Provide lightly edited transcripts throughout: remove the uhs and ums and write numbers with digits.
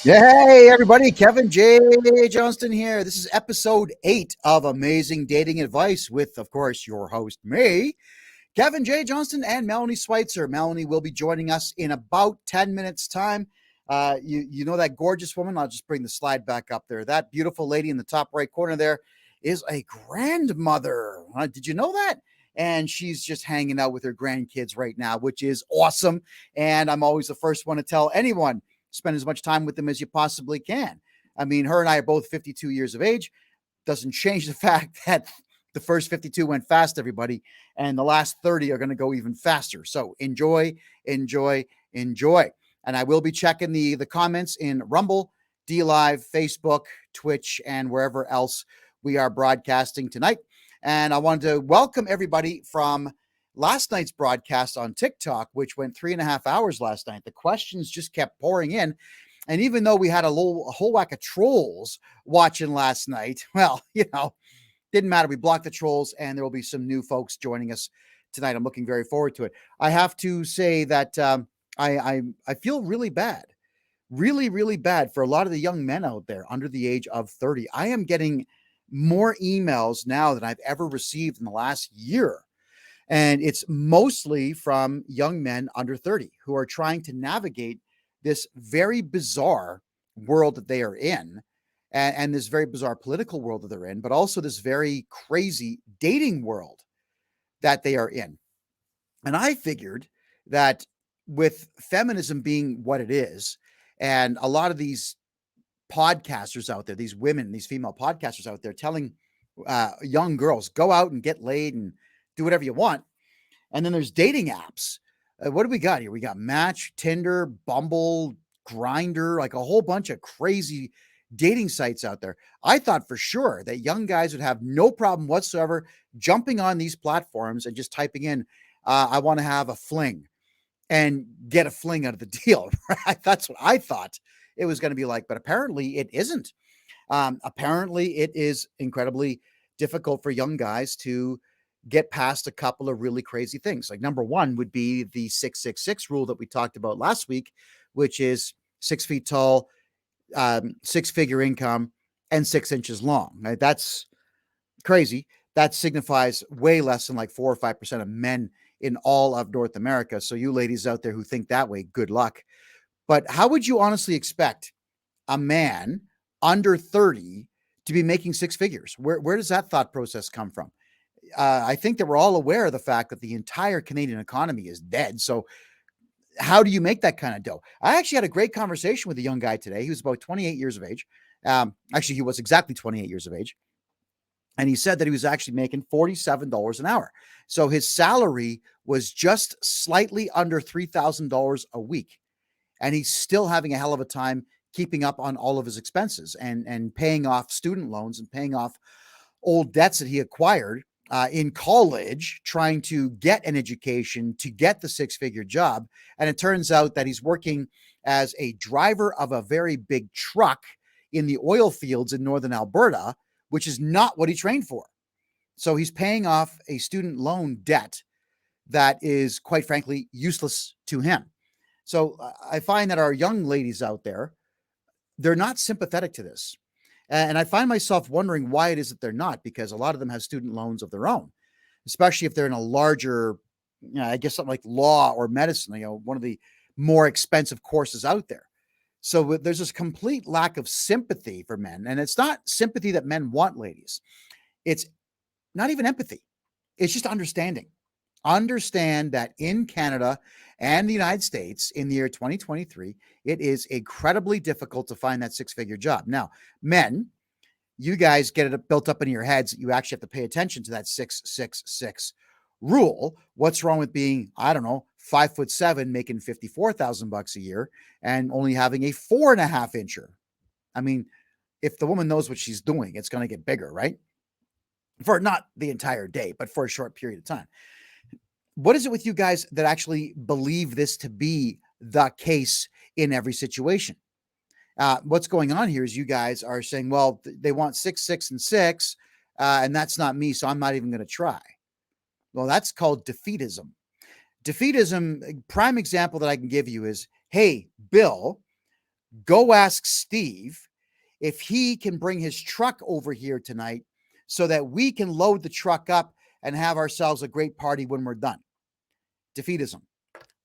Hey, everybody. Kevin J. Johnston here. This is episode 8 of Amazing Dating Advice with, of course, your host, me, Kevin J. Johnston, and Melanie Switzer. Melanie will be joining us in about 10 minutes' time. You know that gorgeous woman? I'll just bring the slide back up there. That beautiful lady in the top right corner there is a grandmother. Did you know that? And she's just hanging out with her grandkids right now, which is awesome. And I'm always the first one to tell anyone, spend as much time with them as you possibly can. I mean, her and I are both 52 years of age. Doesn't change the fact that the first 52 went fast, everybody, and the last 30 are going to go even faster. So enjoy, enjoy, enjoy. And I will be checking the comments in Rumble, DLive, Facebook, Twitch, and wherever else we are broadcasting tonight. And I wanted to welcome everybody from last night's broadcast on TikTok, which went 3.5 hours last night. The questions just kept pouring in. And even though we had a whole whack of trolls watching last night, well, didn't matter. We blocked the trolls, and there will be some new folks joining us tonight. I'm looking very forward to it. I have to say that I feel really bad, really, really bad for a lot of the young men out there under the age of 30. I am getting more emails now than I've ever received in the last year. And it's mostly from young men under 30 who are trying to navigate this very bizarre world that they are in, and this very bizarre political world that they're in, but also this very crazy dating world that they are in. And I figured that with feminism being what it is, and a lot of these podcasters out there, these women, these female podcasters out there telling young girls, go out and get laid and do whatever you want. And then there's dating apps. What do we got here? We got Match, Tinder, Bumble, Grindr, like a whole bunch of crazy dating sites out there. I thought for sure that young guys would have no problem whatsoever jumping on these platforms and just typing in, I want to have a fling, and get a fling out of the deal. Right? That's what I thought it was going to be like, but apparently it isn't. Apparently it is incredibly difficult for young guys to get past a couple of really crazy things. Like number one would be the 666 rule that we talked about last week, which is 6 feet tall, 6-figure income, and 6 inches long. Right? That's crazy. That signifies way less than like 4 or 5% of men in all of North America. So you ladies out there who think that way, good luck. But how would you honestly expect a man under 30 to be making 6 figures? Where does that thought process come from? I think that we're all aware of the fact that the entire Canadian economy is dead. So how do you make that kind of dough? I actually had a great conversation with a young guy today. He was about 28 years of age. Actually, he was exactly 28 years of age. And he said that he was actually making $47 an hour. So his salary was just slightly under $3,000 a week. And he's still having a hell of a time keeping up on all of his expenses and paying off student loans and paying off old debts that he acquired in college, trying to get an education to get the 6-figure job. And it turns out that he's working as a driver of a very big truck in the oil fields in northern Alberta, which is not what he trained for. So he's paying off a student loan debt that is, quite frankly, useless to him. So I find that our young ladies out there, they're not sympathetic to this. And I find myself wondering why it is that they're not, because a lot of them have student loans of their own, especially if they're in a larger, I guess something like law or medicine, one of the more expensive courses out there. So there's this complete lack of sympathy for men. And it's not sympathy that men want, ladies. It's not even empathy. It's just understanding. Understand that in Canada and the United States in the year 2023, it is incredibly difficult to find that 6-figure job. Now, men, you guys get it built up in your heads that you actually have to pay attention to that 666 rule. What's wrong with being, 5'7", making $54,000 a year and only having a 4.5 incher? I mean, if the woman knows what she's doing, it's going to get bigger, right? For not the entire day, but for a short period of time. What is it with you guys that actually believe this to be the case in every situation? What's going on here is you guys are saying, well, they want 6, 6, and 6, and that's not me, so I'm not even going to try. Well, that's called defeatism. Defeatism, prime example that I can give you is, hey, Bill, Go ask Steve if he can bring his truck over here tonight so that we can load the truck up and have ourselves a great party when we're done. Defeatism.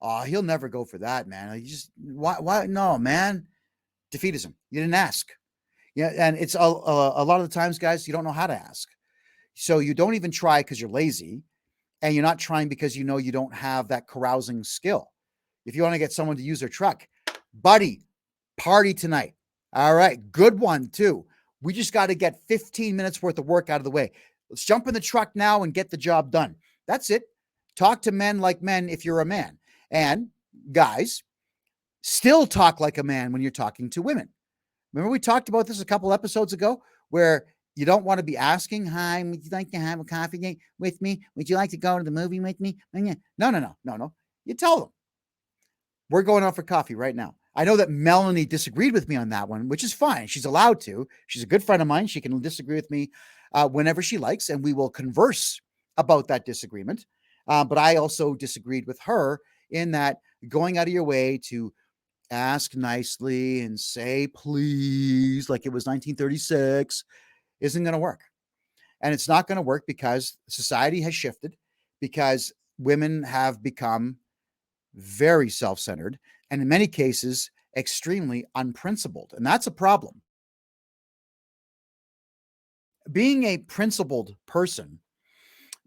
Oh, he'll never go for that, man. You just why? No, man. Defeatism. You didn't ask. Yeah, and it's a lot of the times, guys, you don't know how to ask. So you don't even try because you're lazy, and you're not trying because you know you don't have that carousing skill. If you want to get someone to use their truck, buddy, party tonight. All right, good one too. We just got to get 15 minutes worth of work out of the way. Let's jump in the truck now and get the job done. That's it. Talk to men like men if you're a man. And guys, still talk like a man when you're talking to women. Remember we talked about this a couple episodes ago where you don't want to be asking, hi, would you like to have a coffee date with me? Would you like to go to the movie with me? No. You tell them. We're going out for coffee right now. I know that Melanie disagreed with me on that one, which is fine. She's allowed to. She's a good friend of mine. She can disagree with me whenever she likes, and we will converse about that disagreement. But I also disagreed with her in that going out of your way to ask nicely and say please like it was 1936 isn't going to work. And it's not going to work because society has shifted, because women have become very self-centered and in many cases extremely unprincipled. And that's a problem. Being a principled person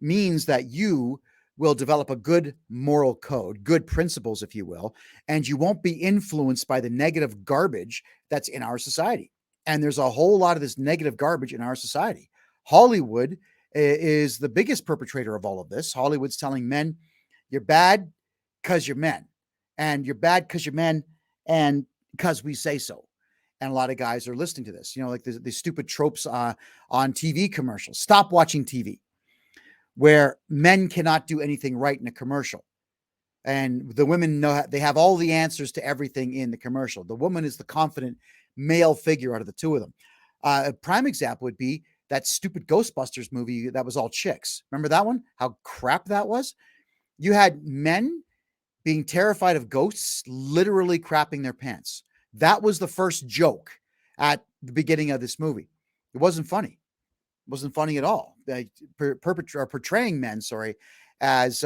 means that you will develop a good moral code, good principles, if you will, and you won't be influenced by the negative garbage that's in our society. And there's a whole lot of this negative garbage in our society. Hollywood is the biggest perpetrator of all of this. Hollywood's telling men, you're bad because you're men, and you're bad because you're men, and because we say so. And a lot of guys are listening to this, like the stupid tropes on TV commercials. Stop watching TV, where men cannot do anything right in a commercial. And the women know they have all the answers to everything in the commercial. The woman is the confident male figure out of the two of them. A prime example would be that stupid Ghostbusters movie that was all chicks. Remember that one? How crap that was? You had men being terrified of ghosts, literally crapping their pants. That was the first joke at the beginning of this movie. It wasn't funny. It wasn't funny at all. Portraying men, as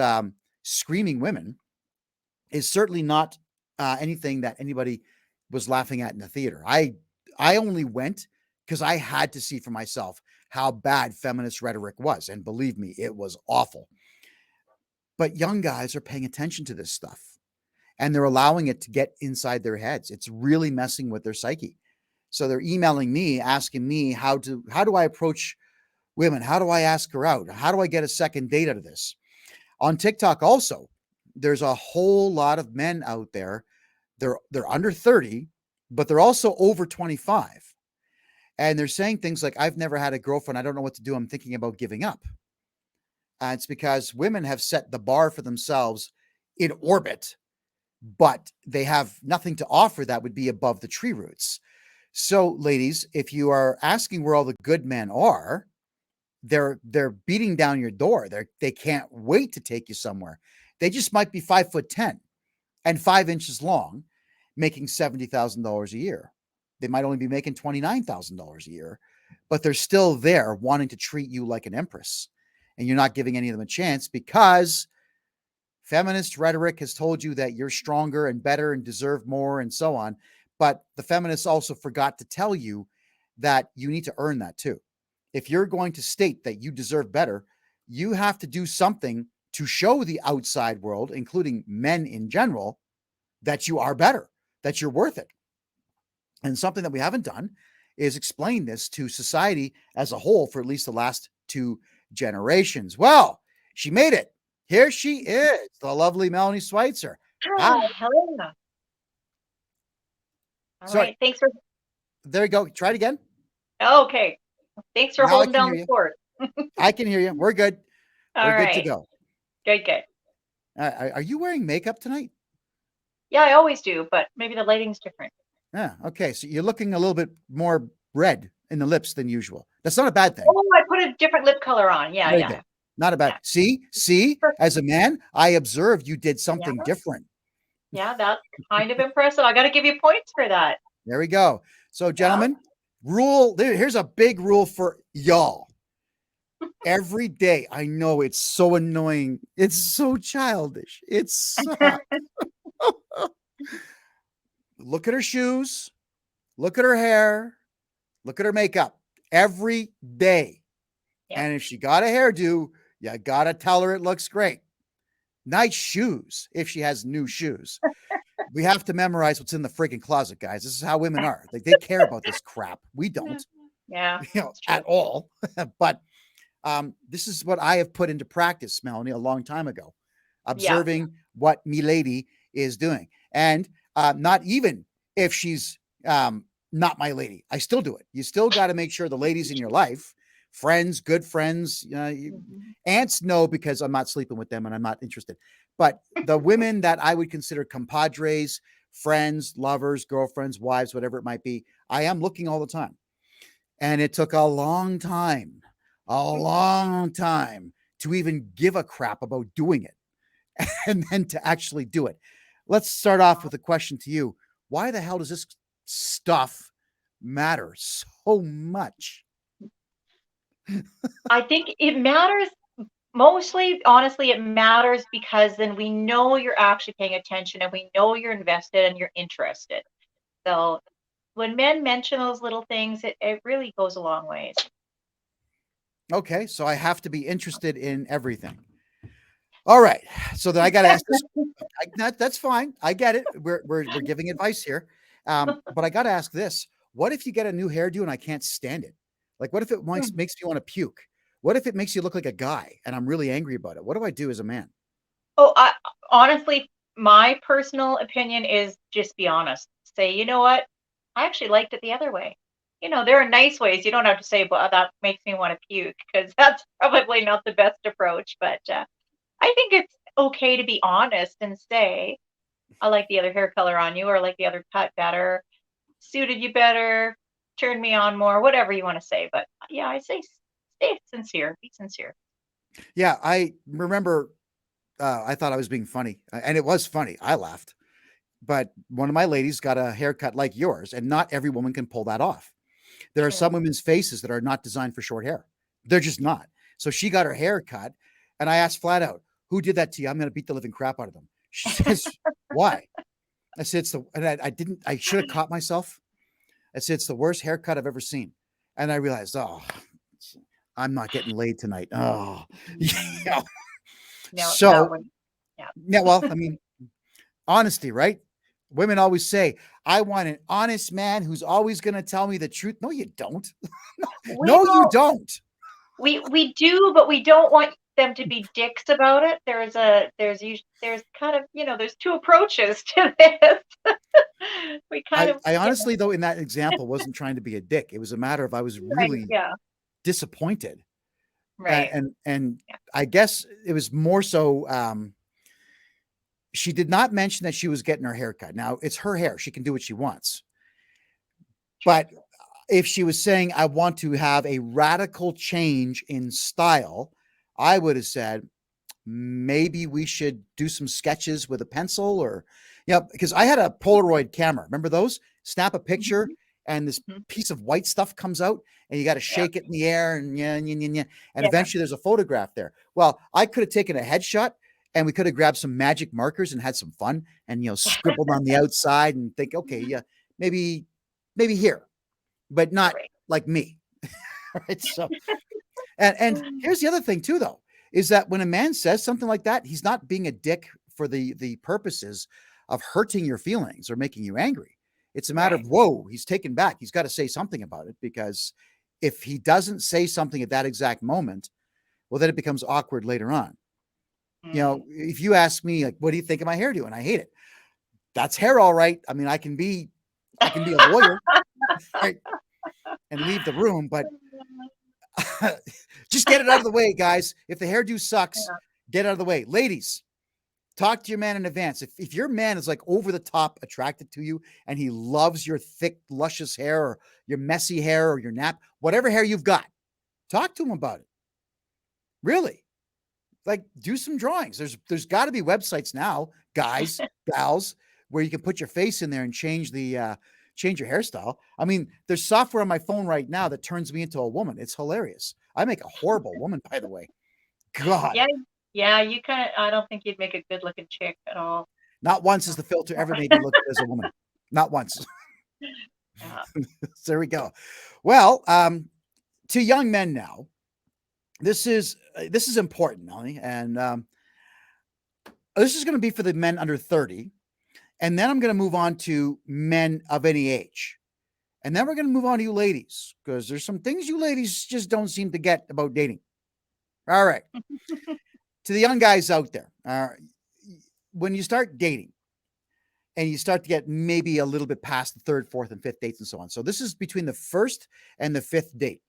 screaming women is certainly not anything that anybody was laughing at in the theater. I only went because I had to see for myself how bad feminist rhetoric was. And believe me, it was awful. But young guys are paying attention to this stuff, and they're allowing it to get inside their heads. It's really messing with their psyche. So they're emailing me, asking me how do I approach women? How do I ask her out? How do I get a second date out of this? On TikTok also, there's a whole lot of men out there. They're under 30, but they're also over 25. And they're saying things like, I've never had a girlfriend. I don't know what to do. I'm thinking about giving up. It's because women have set the bar for themselves in orbit, but they have nothing to offer that would be above the tree roots. So, ladies, if you are asking where all the good men are, they're beating down your door. They can't wait to take you somewhere. They just might be 5'10" and 5 inches long, making $70,000 a year. They might only be making $29,000 a year, but they're still there wanting to treat you like an empress. And you're not giving any of them a chance because feminist rhetoric has told you that you're stronger and better and deserve more and so on. But the feminists also forgot to tell you that you need to earn that too. If you're going to state that you deserve better, you have to do something to show the outside world, including men in general, that you are better, that you're worth it. And something that we haven't done is explain this to society as a whole for at least the last 2 generations. Well, she made it. Here she is, the lovely Melanie Switzer. Hi. Hello. All right. Thanks for. There you go. Try it again. Okay. Thanks for holding down the fort. I can hear you. We're good. We're good to go. Good. Are you wearing makeup tonight? Yeah, I always do, but maybe the lighting's different. Yeah. Okay. So you're looking a little bit more red in the lips than usual. That's not a bad thing. Oh, I put a different lip color on. Yeah. Not a bad. Yeah. See, as a man, I observed you did something different. Yeah, that's kind of impressive. I got to give you points for that. There we go. So, gentlemen, here's a big rule for y'all. Every day, I know it's so annoying. It's so childish. It's look at her shoes, look at her hair, look at her makeup every day. Yep. And if she got a hairdo, you got to tell her it looks great. Nice shoes if she has new shoes. We have to memorize what's in the freaking closet, guys. This is how women are. Like, they care about this crap. We don't, Yeah, at all. But this is what I have put into practice, Melanie, a long time ago, observing what milady is doing. And not even if she's not my lady, I still do it. You still got to make sure the ladies in your life, friends, good friends, aunts know, because I'm not sleeping with them and I'm not interested. But the women that I would consider compadres, friends, lovers, girlfriends, wives, whatever it might be, I am looking all the time. And it took a long time to even give a crap about doing it and then to actually do it. Let's start off with a question to you. Why the hell does this stuff matter so much? I think it matters mostly, honestly, it matters because then we know you're actually paying attention and we know you're invested and you're interested. So when men mention those little things, it really goes a long ways. Okay, so I have to be interested in everything. All right, so then I got to ask this. That's fine. I get it. We're giving advice here, but I got to ask this: what if you get a new hairdo and I can't stand it? Like, what if it makes me want to puke? What if it makes you look like a guy and I'm really angry about it? What do I do as a man? Oh, honestly, my personal opinion is just be honest. Say, you know what? I actually liked it the other way. There are nice ways. You don't have to say, well, that makes me want to puke, because that's probably not the best approach. But I think it's okay to be honest and say, I like the other hair color on you, or I like the other cut better, suited you better, turned me on more, whatever you want to say. But yeah, I say stay sincere, be sincere. Yeah, I remember I thought I was being funny, and it was funny. I laughed. But one of my ladies got a haircut like yours, and not every woman can pull that off. There are some women's faces that are not designed for short hair. They're just not. So she got her hair cut, and I asked flat out, "Who did that to you? I'm going to beat the living crap out of them." She says, "Why?" I said, "It's the," and I didn't. I should have caught myself. I said, "It's the worst haircut I've ever seen," and I realized, oh, I'm not getting laid tonight. Oh, yeah. No, that So one. Yeah. yeah. Well, I mean, honesty, right? Women always say, I want an honest man who's always going to tell me the truth. No, you don't. No, you don't. We do, but we don't want them to be dicks about it. There's kind of, there's two approaches to this. We kind of, I honestly, though, in that example, wasn't trying to be a dick. It was a matter of I was really disappointed. Right. And I guess it was more so she did not mention that she was getting her hair cut. Now, it's her hair. She can do what she wants. But if she was saying, I want to have a radical change in style, I would have said, maybe we should do some sketches with a pencil, or, because I had a Polaroid camera. Remember those? Snap a picture and this piece of white stuff comes out and you got to shake it in the air and eventually there's a photograph there. Well, I could have taken a headshot and we could have grabbed some magic markers and had some fun and, scribbled on the outside and think, okay, maybe here, but not like me. Right. So, and here's the other thing too, though, is that when a man says something like that, he's not being a dick for the purposes of hurting your feelings or making you angry. It's a matter of, whoa, he's taken back. He's got to say something about it, because if he doesn't say something at that exact moment, well, then it becomes awkward later on. If you ask me, like, what do you think of my hairdo? And I hate it. That's hair, all right. I mean, I can be a lawyer, right, and leave the room, but just get it out of the way, guys. If the hairdo sucks, get it out of the way. Ladies, talk to your man in advance. If your man is like over the top attracted to you and he loves your thick, luscious hair or your messy hair or your nap, whatever hair you've got, talk to him about it. Really. Like, do some drawings. There's got to be websites now, guys, gals, where you can put your face in there and change the change your hairstyle. I mean, there's software on my phone right now that turns me into a woman. It's hilarious. I make a horrible woman, by the way. God. Yeah, you kind of, I don't think you'd make a good looking chick at all. Not once has the filter ever made me look good as a woman. Not once. Yeah. So there we go. Well, to young men now, this is important, Melanie, and this is going to be for the men under 30, and then I'm going to move on to men of any age, and then we're going to move on to you ladies, because there's some things you ladies just don't seem to get about dating. All right. To the young guys out there, when you start dating and you start to get maybe a little bit past the third, fourth, and fifth dates and so on. So this is between the first and the fifth date.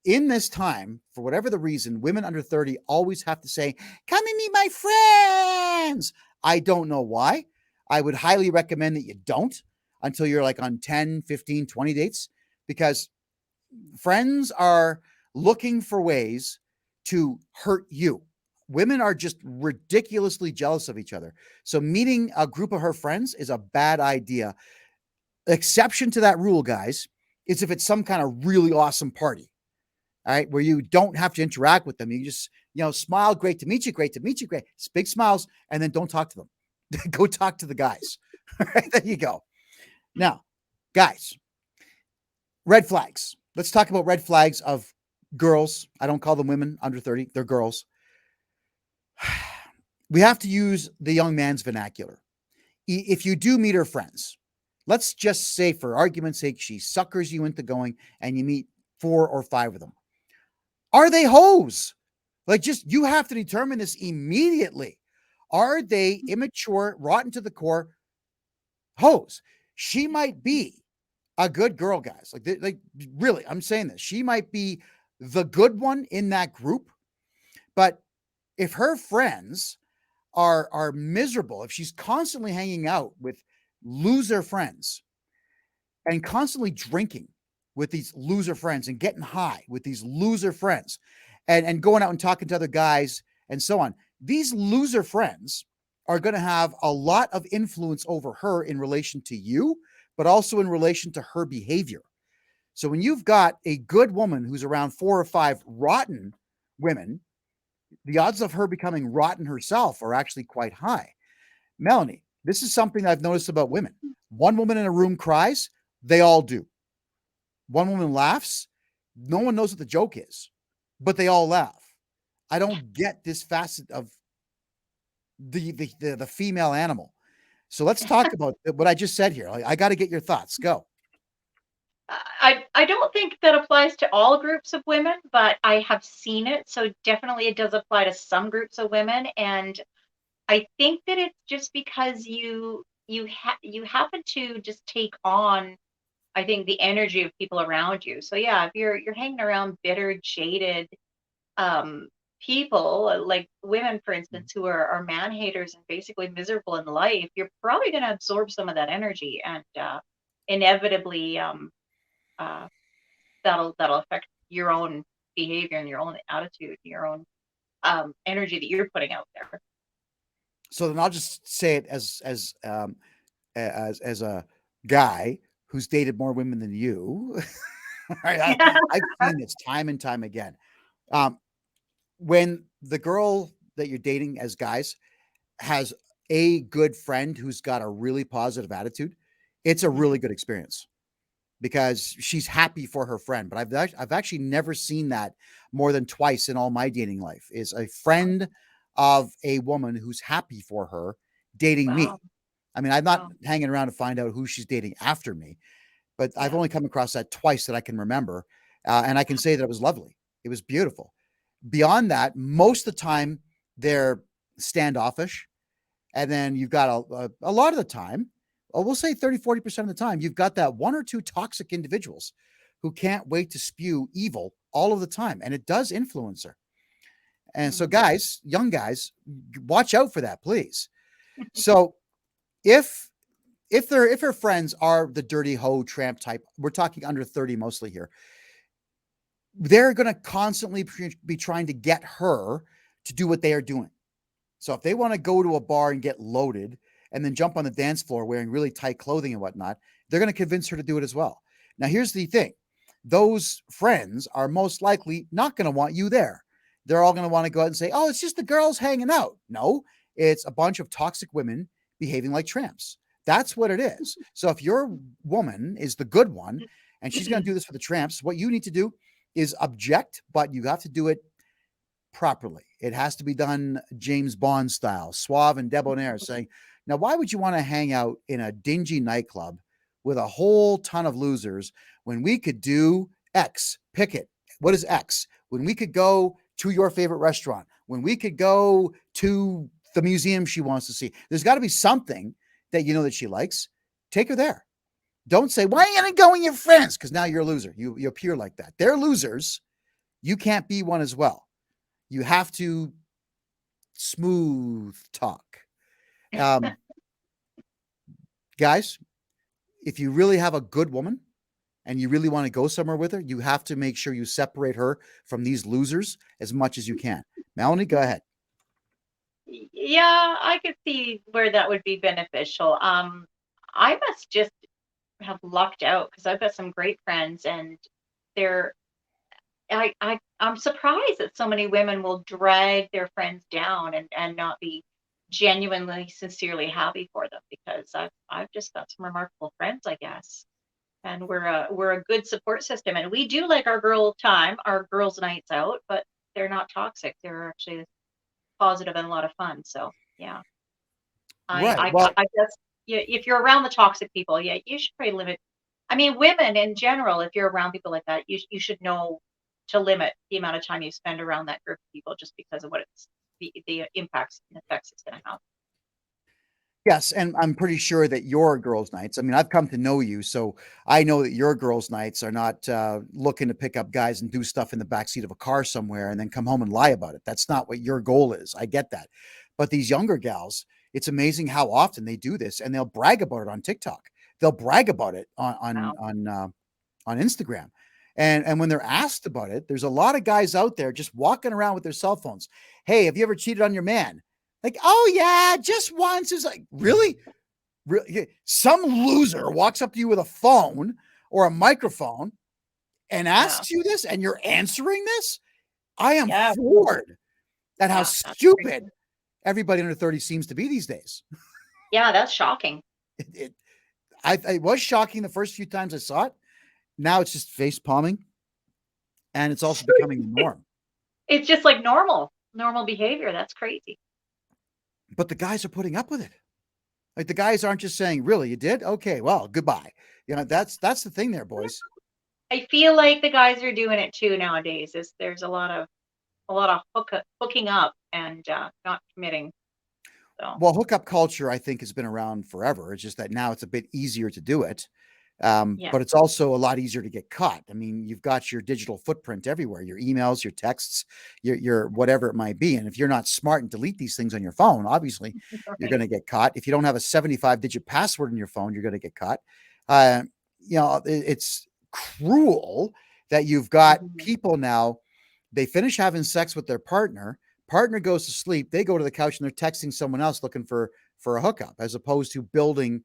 In this time, for whatever the reason, women under 30 always have to say, come and meet my friends. I don't know why. I would highly recommend that you don't until you're like on 10, 15, 20 dates, because friends are looking for ways to hurt you. Women are just ridiculously jealous of each other. So meeting a group of her friends is a bad idea. Exception to that rule, guys, is if it's some kind of really awesome party, all right, where you don't have to interact with them. You just, smile, great to meet you, great. It's big smiles, and then don't talk to them. Go talk to the guys. All right, there you go. Now, guys, red flags. Let's talk about red flags of girls. I don't call them women under 30. They're girls. We have to use the young man's vernacular. If you do meet her friends, let's just say for argument's sake, she suckers you into going and you meet 4 or 5 of them. Are they hoes? You have to determine this immediately. Are they immature, rotten to the core hoes? She might be a good girl, guys. Really, I'm saying this. She might be the good one in that group, but if her friends are miserable, if she's constantly hanging out with loser friends and constantly drinking with these loser friends and getting high with these loser friends and going out and talking to other guys and so on, these loser friends are going to have a lot of influence over her in relation to you, but also in relation to her behavior. So when you've got a good woman who's around 4 or 5 rotten women, the odds of her becoming rotten herself are actually quite high. Melanie, this is something I've noticed about women. One woman in a room cries, they all do. One woman laughs, no one knows what the joke is, but they all laugh. I don't get this facet of the female animal. So let's talk about what I just said here. I got to get your thoughts. Go. I don't think that applies to all groups of women, but I have seen it. So definitely it does apply to some groups of women. And I think that it's just because you happen to just take on, I think, the energy of people around you. So yeah, if you're hanging around bitter, jaded people, like women, for instance, who are man haters and basically miserable in life, you're probably going to absorb some of that energy, and inevitably that'll affect your own behavior and your own attitude, your own energy that you're putting out there. So then I'll just say it as a guy who's dated more women than you. I've seen this time and time again. When the girl that you're dating as guys has a good friend who's got a really positive attitude, it's a really good experience because she's happy for her friend. But I've actually never seen that more than twice in all my dating life, is a friend of a woman who's happy for her dating me. I mean, I'm not hanging around to find out who she's dating after me, but I've only come across that twice that I can remember. And I can say that it was lovely. It was beautiful. Beyond that, most of the time they're standoffish. And then you've got a lot of the time, we'll say 30, 40% of the time, you've got that 1 or 2 toxic individuals who can't wait to spew evil all of the time. And it does influence her. And so guys, young guys, watch out for that, please. So if her friends are the dirty hoe tramp type, we're talking under 30 mostly here, they're going to constantly be trying to get her to do what they are doing. So if they want to go to a bar and get loaded and then jump on the dance floor wearing really tight clothing and whatnot, they're going to convince her to do it as well. Now, here's the thing. Those friends are most likely not going to want you there. They're all going to want to go out and say, oh, it's just the girls hanging out. No, it's a bunch of toxic women behaving like tramps. That's what it is. So if your woman is the good one and she's going to do this for the tramps, what you need to do is object, but you have to do it properly. It has to be done James Bond style, suave and debonair, saying, now, why would you want to hang out in a dingy nightclub with a whole ton of losers when we could do X? Pick it. What is X? When we could go to your favorite restaurant, when we could go to the museum she wants to see. There's got to be something that you know that she likes. Take her there. Don't say, why are you going to go with your friends? Because now you're a loser. You appear like that. They're losers. You can't be one as well. You have to smooth talk. Guys, if you really have a good woman and you really want to go somewhere with her, you have to make sure you separate her from these losers as much as you can. Melanie, go ahead. Yeah, I could see where that would be beneficial. I must just have lucked out because I've got some great friends, and they're I'm surprised that so many women will drag their friends down and not be genuinely, sincerely happy for them, because I've just got some remarkable friends, I guess. And we're a good support system, and we do like our girls' nights out, but they're not toxic. They're actually positive and a lot of fun. So yeah, Right. Well, I guess, yeah, if you're around the toxic people, yeah, you should probably limit. I mean, women in general, if you're around people like that, you should know to limit the amount of time you spend around that group of people, just because of what it's the impacts and effects it's going to have. yes, and I'm pretty sure that your girls' nights, I mean, I've come to know you, so I know that your girls' nights are not looking to pick up guys and do stuff in the backseat of a car somewhere and then come home and lie about it. That's not what your goal is. I get that. But these younger gals, it's amazing how often they do this, and they'll brag about it on TikTok. They'll brag about it Wow. on Instagram. And when they're asked about it, there's a lot of guys out there just walking around with their cell phones. Hey, have you ever cheated on your man? Like, oh yeah, just once. Is like, really? Really? Some loser walks up to you with a phone or a microphone and Yeah. asks you this, and you're answering this? I am Yeah. floored at how Yeah. That's crazy. stupid everybody under 30 seems to be these days. Yeah, that's shocking. It was shocking the first few times I saw it. Now it's just face palming, and it's also becoming the norm. It's just like normal behavior. That's crazy. But the guys are putting up with it. Like, the guys aren't just saying, really, you did? Okay, well, goodbye. You know, that's the thing there, boys. I feel like the guys are doing it too nowadays. There's a lot of hooking up and not committing. So Well, hookup culture, I think, has been around forever. It's just that now it's a bit easier to do it. yeah, But it's also a lot easier to get caught. I mean, you've got your digital footprint everywhere, your emails, your texts, your whatever it might be. And if you're not smart and delete these things on your phone, obviously you're going to get caught. If you don't have a 75-digit password in your phone, you're going to get caught. Uh, it's cruel that you've got Mhm. people now, they finish having sex with their partner goes to sleep, they go to the couch and they're texting someone else looking for a hookup, as opposed to building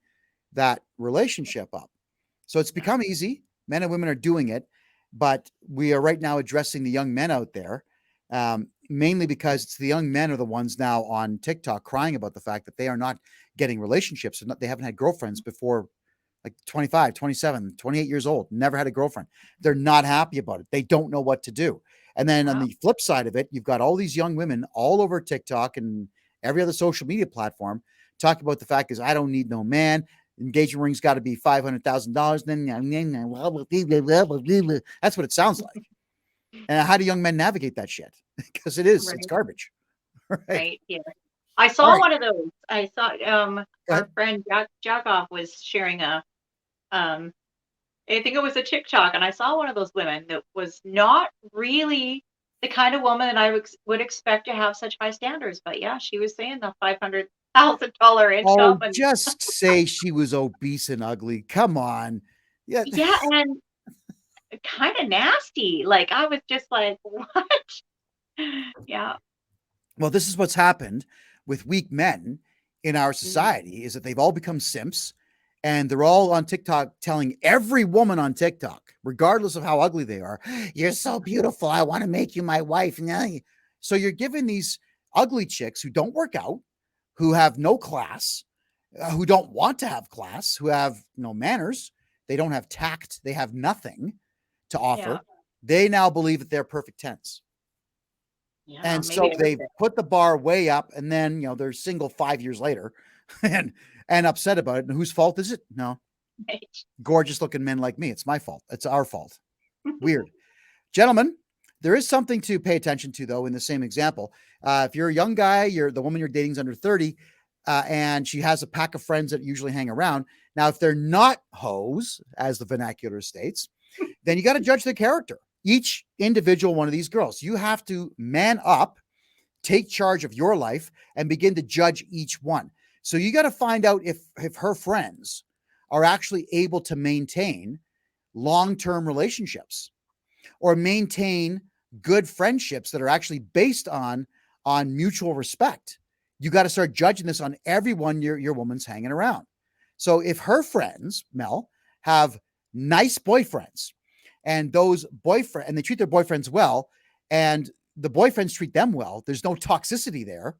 that relationship up. So it's Yeah. become easy. Men and women are doing it, but we are right now addressing the young men out there, mainly because it's the young men are the ones now on TikTok crying about the fact that they are not getting relationships, and they haven't had girlfriends before, like 25, 27, 28 years old, never had a girlfriend. They're not happy about it. They don't know what to do. And then on Wow. the flip side of it, you've got all these young women all over TikTok and every other social media platform talking about the fact is, I don't need no man. Engagement ring's got to be $500,000. That's what it sounds like. And how do young men navigate that shit? Because it's Right. garbage. Right. Right. Yeah. I All saw right. one of those. I saw Go our ahead. friend Jackoff was sharing um I think it was a TikTok, and I saw one of those women that was not really the kind of woman that I would expect to have such high standards. But yeah, she was saying the $500,000 income, Oh, and just say she was obese and ugly. Come on. Yeah. yeah, and kind of nasty. Like I was just like, what? Yeah. Well, this is what's happened with weak men in our Mhm. society, is that they've all become simps, And they're all on TikTok telling every woman on TikTok, regardless of how ugly they are, you're so beautiful. I want to make you my wife. So you're giving these ugly chicks who don't work out, who have no class, who don't want to have class, who have no manners, they don't have tact, they have nothing to offer. Yeah. They now believe that they're perfect 10s. Yeah. And Maybe so they've put the bar way up, and then they're single 5 years later and upset about it. And whose fault is it? No. Gorgeous looking men like me. It's my fault. It's our fault. Weird. Gentlemen, there is something to pay attention to, though, in the same example. If you're a young guy, the woman you're dating is under 30, and she has a pack of friends that usually hang around. Now, if they're not hoes, as the vernacular states, then you got to judge their character. Each individual one of these girls, you have to man up, take charge of your life, and begin to judge each one. So you got to find out if her friends are actually able to maintain long-term relationships or maintain good friendships that are actually based on mutual respect. You got to start judging this on everyone your woman's hanging around. So if her friends, Mel, have nice boyfriends, and those boyfriends, and they treat their boyfriends well, and the boyfriends treat them well, there's no toxicity there,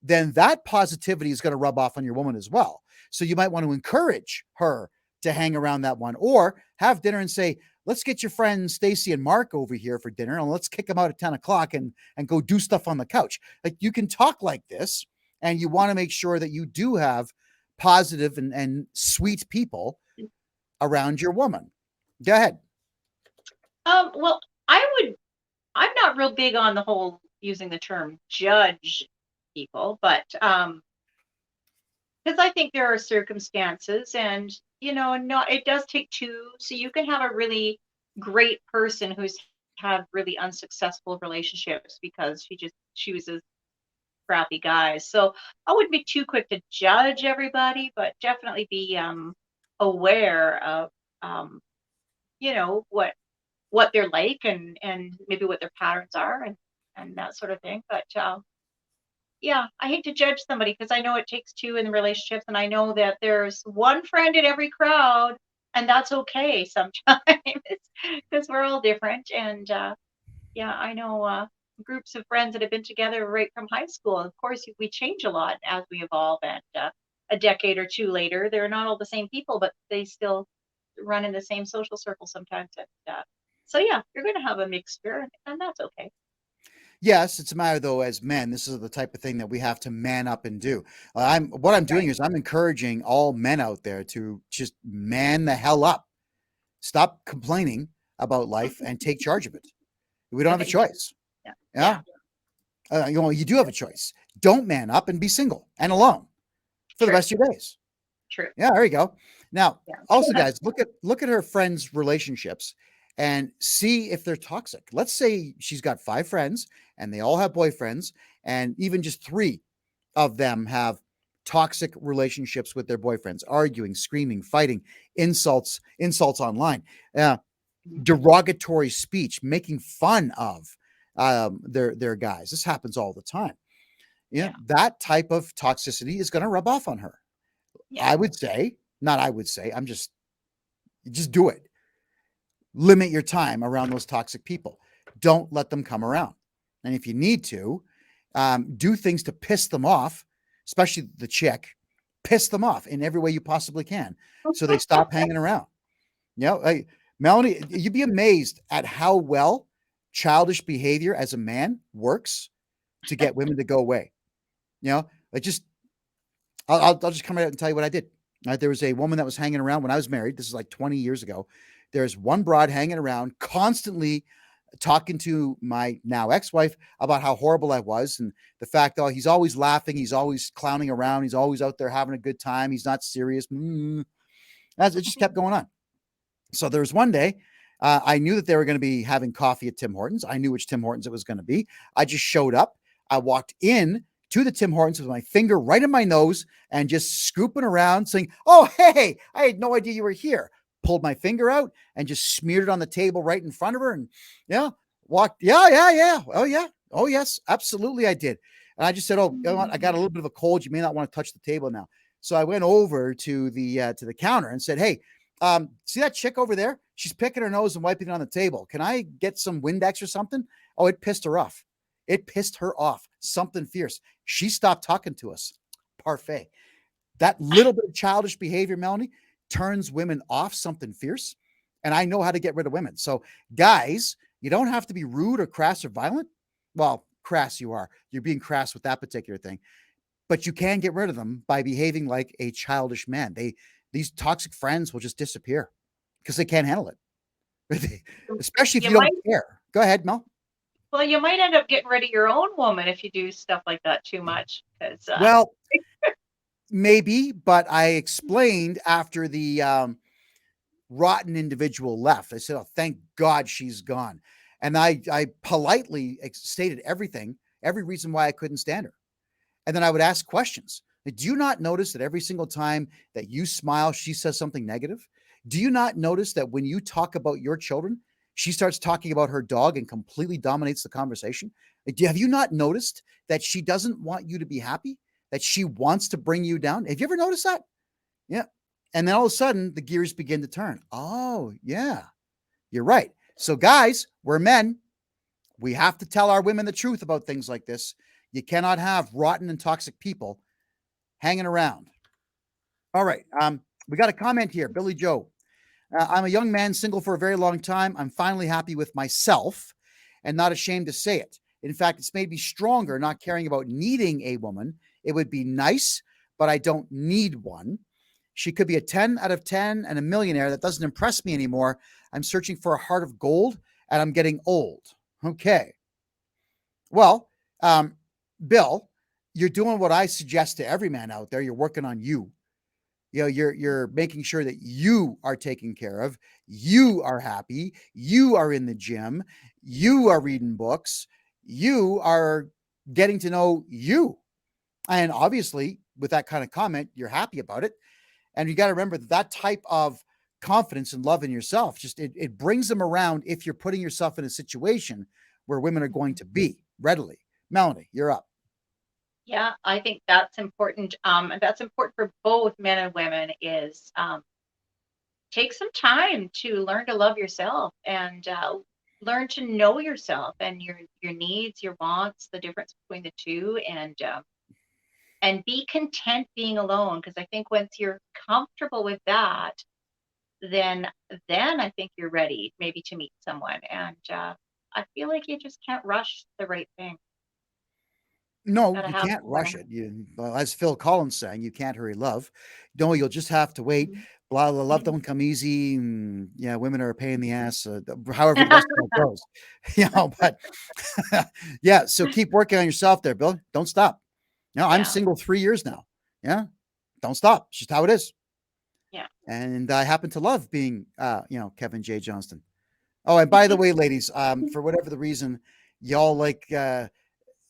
then that positivity is going to rub off on your woman as well. So you might want to encourage her to hang around that one, or have dinner and say, let's get your friends Stacy and Mark over here for dinner, and let's kick them out at 10 o'clock and go do stuff on the couch. Like, you can talk like this, and you want to make sure that you do have positive and sweet people around your woman. Go ahead. Well, I'm not real big on the whole using the term judge people, but because I think there are circumstances, and not, it does take two. So you can have a really great person who's had really unsuccessful relationships because she just chooses crappy guys. So I wouldn't be too quick to judge everybody, but definitely be aware of what they're like, and maybe what their patterns are, and that sort of thing. But yeah, I hate to judge somebody because I know it takes two in the relationships, and I know that there's one friend in every crowd, and that's okay sometimes because we're all different. And yeah, I know groups of friends that have been together right from high school. Of course, we change a lot as we evolve, and a decade or two later, they're not all the same people, but they still run in the same social circle sometimes. And so yeah, you're going to have a mixture, and that's okay. Yes, it's a matter, though, as men, this is the type of thing that we have to man up and do. What I'm doing is I'm encouraging all men out there to just man the hell up. Stop complaining about life and take charge of it. We don't have a choice. Yeah. You do have a choice. Don't man up and be single and alone for the rest of your days. True. Yeah, there you go. Now, also, guys, look at her friends' relationships and see if they're toxic. Let's say she's got 5 friends and they all have boyfriends, and even just 3 of them have toxic relationships with their boyfriends, arguing, screaming, fighting, insults online, derogatory speech, making fun of their guys. This happens all the time. That type of toxicity is going to rub off on her. I would say, I'm just do it. Limit your time around those toxic people. Don't let them come around. And if you need to, do things to piss them off, especially the chick. Piss them off in every way you possibly can, so they stop hanging around. Melanie, you'd be amazed at how well childish behavior as a man works to get women to go away. I'll just come right out and tell you what I did. There was a woman that was hanging around when I was married. This is like 20 years ago. There's one broad hanging around, constantly talking to my now ex-wife about how horrible I was, and the fact that he's always laughing, he's always clowning around, he's always out there having a good time, he's not serious. As it just kept going on. So there was one day, I knew that they were going to be having coffee at Tim Hortons. I knew which Tim Hortons it was going to be. I just showed up. I walked in to the Tim Hortons with my finger right in my nose and just scooping around saying, "Oh, hey, I had no idea you were here." Pulled my finger out and just smeared it on the table right in front of her, and walked. Yeah. Oh yeah. Oh yes, absolutely I did. And I just said, "Oh, you know what? I got a little bit of a cold. You may not want to touch the table now." So I went over to the counter and said, "Hey, see that chick over there? She's picking her nose and wiping it on the table. Can I get some Windex or something?" Oh, it pissed her off. It pissed her off. Something fierce. She stopped talking to us. Parfait. That little bit of childish behavior, Melanie, turns women off. Something fierce. And I know how to get rid of women. So, guys, you don't have to be rude or crass or violent. Well, crass you are. You're being crass with that particular thing. But you can get rid of them by behaving like a childish man. These toxic friends will just disappear because they can't handle it. Especially if you don't care. Go ahead, Mel. Well, you might end up getting rid of your own woman if you do stuff like that too much. Well, maybe, but I explained after the rotten individual left. I said, "Oh, thank God she's gone," and I politely stated everything, every reason why I couldn't stand her, and then I would ask questions. Do you not notice that every single time that you smile, she says something negative? Do you not notice that when you talk about your children, she starts talking about her dog and completely dominates the conversation? Have you not noticed that she doesn't want you to be happy? That she wants to bring you down? Have you ever noticed that? Yeah. And then all of a sudden, the gears begin to turn. Oh, yeah, you're right. So, guys, we're men. We have to tell our women the truth about things like this. You cannot have rotten and toxic people hanging around. All right. We got a comment here. Billy Joe. I'm a young man, single for a very long time. I'm finally happy with myself and not ashamed to say it. In fact, it's made me stronger, not caring about needing a woman. It would be nice, but I don't need one. She could be a 10 out of 10 and a millionaire. That doesn't impress me anymore. I'm searching for a heart of gold and I'm getting old. Okay. Well, Bill, you're doing what I suggest to every man out there. You're working on you. You know, you're making sure that you are taken care of. You are happy. You are in the gym. You are reading books. You are getting to know you. And obviously, with that kind of comment, you're happy about it. And you got to remember that type of confidence and love in yourself, just it brings them around if you're putting yourself in a situation where women are going to be readily. Melanie, you're up. Yeah, I think that's important. And that's important for both men and women is take some time to learn to love yourself and learn to know yourself and your needs, your wants, the difference between the two, and be content being alone. Because I think once you're comfortable with that, then I think you're ready maybe to meet someone. And I feel like you just can't rush the right thing. No, Gotta you have can't someone. rush it. Well, as Phil Collins sang, you can't hurry love. No, you'll just have to wait. Blah, blah, love don't come easy. Yeah, women are a pain in the ass. However the rest of it goes, but yeah. So keep working on yourself there, Bill. Don't stop. No, I'm Yeah. single 3 years now. Yeah, don't stop. It's just how it is. Yeah. And I happen to love being, Kevin J. Johnston. Oh, and by the way, ladies, for whatever the reason, y'all like.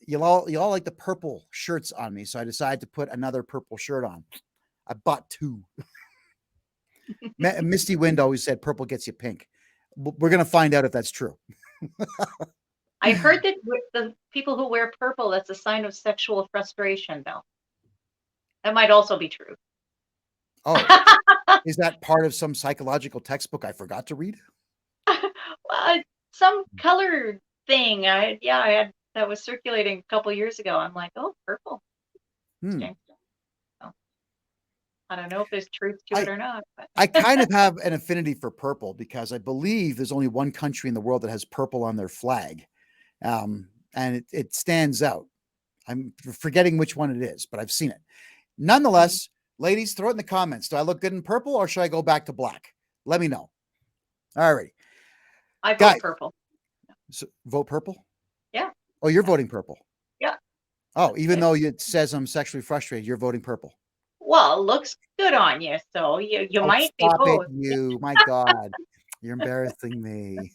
Y'all like the purple shirts on me, so I decided to put another purple shirt on. I bought two. Misty Wind always said purple gets you pink. We're gonna find out if that's true. I heard that with the people who wear purple, that's a sign of sexual frustration, though. That might also be true. Oh, is that part of some psychological textbook I forgot to read? Well, some color thing. I had that was circulating a couple years ago. I'm like, oh, purple. Hmm. So, I don't know if there's truth to it or not. But. I kind of have an affinity for purple because I believe there's only one country in the world that has purple on their flag. And it stands out. I'm forgetting which one it is, but I've seen it. Nonetheless, ladies, throw it in the comments. Do I look good in purple or should I go back to black? Let me know. All right. I vote purple. So, vote purple? Yeah. Oh, you're voting purple? Yeah. Oh, even though it says I'm sexually frustrated, you're voting purple. Well, it looks good on you, so you might be both. You, my God, you're embarrassing me.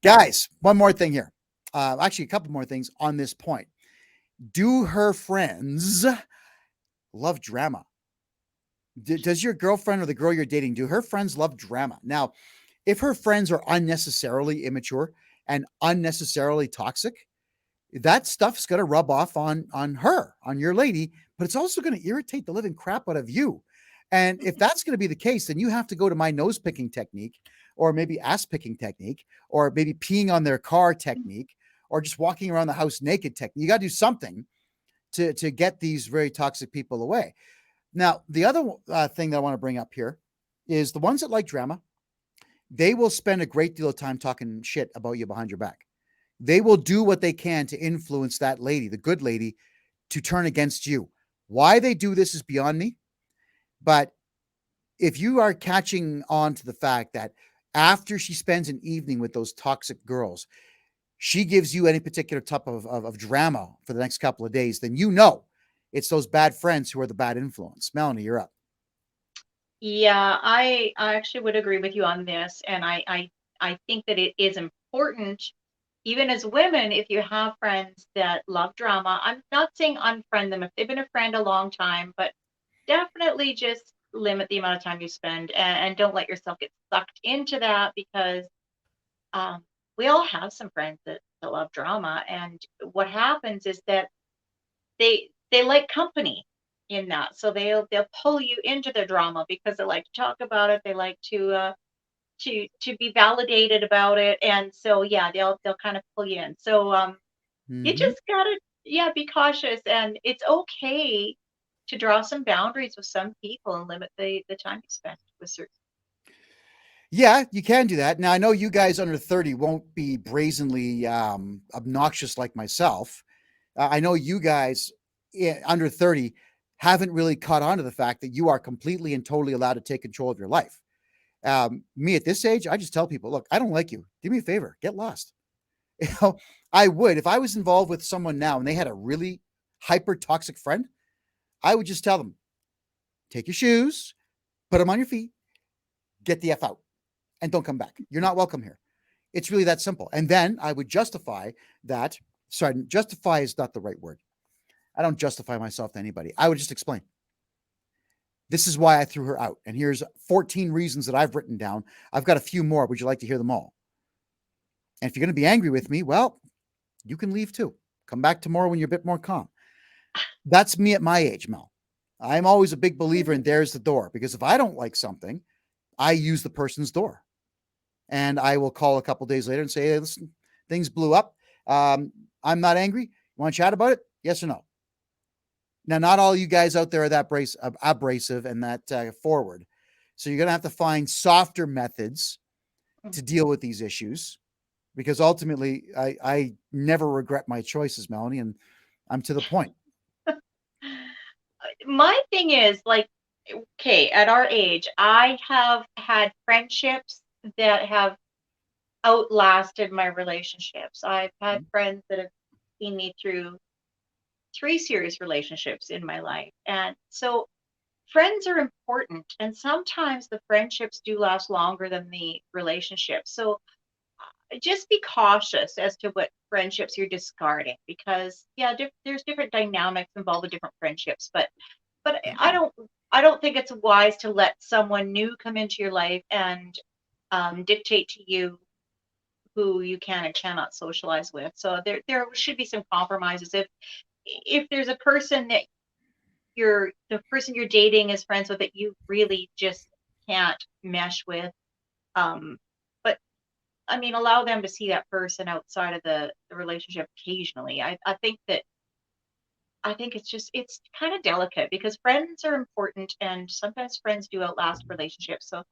Guys, one more thing here. Actually, a couple more things on this point. Do her friends love drama? Does your girlfriend or the girl you're dating, do her friends love drama? Now, if her friends are unnecessarily immature and unnecessarily toxic, that stuff's going to rub off on her, on your lady, but it's also going to irritate the living crap out of you. And if that's going to be the case, then you have to go to my nose picking technique, or maybe ass picking technique, or maybe peeing on their car technique, or just walking around the house naked technique. You got to do something to get these very toxic people away. Now, the other thing that I want to bring up here is the ones that like drama, they will spend a great deal of time talking shit about you behind your back. They will do what they can to influence that lady, the good lady, to turn against you. Why they do this is beyond me. But if you are catching on to the fact that after she spends an evening with those toxic girls, she gives you any particular type of drama for the next couple of days, then you know it's those bad friends who are the bad influence. Melanie, you're up. Yeah, I actually would agree with you on this, and I think that it is important, even as women, if you have friends that love drama. I'm not saying unfriend them if they've been a friend a long time, but definitely just limit the amount of time you spend, and don't let yourself get sucked into that, because um, we all have some friends that love drama, and what happens is that they like company in that, so they'll pull you into their drama because they like to talk about it. They like to be validated about it, and so yeah, they'll kind of pull you in. So you Mm-hmm. just gotta, yeah, be cautious, and it's okay to draw some boundaries with some people and limit the time you spend with certain. Yeah, you can do that. Now, I know you guys under 30 won't be brazenly obnoxious like myself. I know you guys under 30 haven't really caught on to the fact that you are completely and totally allowed to take control of your life. Me at this age, I just tell people, look, I don't like you. Do me a favor, get lost. You know, I would, if I was involved with someone now and they had a really hyper toxic friend, I would just tell them, take your shoes, put them on your feet, get the F out, and don't come back. You're not welcome here. It's really that simple. And then I would justify that. Sorry, justify is not the right word. I don't justify myself to anybody. I would just explain. This is why I threw her out. And here's 14 reasons that I've written down. I've got a few more. Would you like to hear them all? And if you're going to be angry with me, well, you can leave too. Come back tomorrow when you're a bit more calm. That's me at my age, Mel. I'm always a big believer in there's the door, because if I don't like something, I use the person's door. And I will call a couple days later and say, hey, listen, things blew up. I'm not angry. You want to chat about it? Yes or no? Now, not all you guys out there are that abrasive and that forward. So you're going to have to find softer methods to deal with these issues, because ultimately I never regret my choices, Melanie, and I'm to the point. My thing is, like, okay, at our age, I have had friendships that have outlasted my relationships. I've had friends that have seen me through 3 serious relationships in my life. And so friends are important. And sometimes the friendships do last longer than the relationships. So just be cautious as to what friendships you're discarding, because yeah, there's different dynamics involved with different friendships. But I don't think it's wise to let someone new come into your life and dictate to you who you can and cannot socialize with. So there should be some compromises. If there's a person that the person you're dating is friends with that you really just can't mesh with, but I mean, allow them to see that person outside of the relationship occasionally. I think it's kind of delicate, because friends are important, and sometimes friends do outlast relationships. So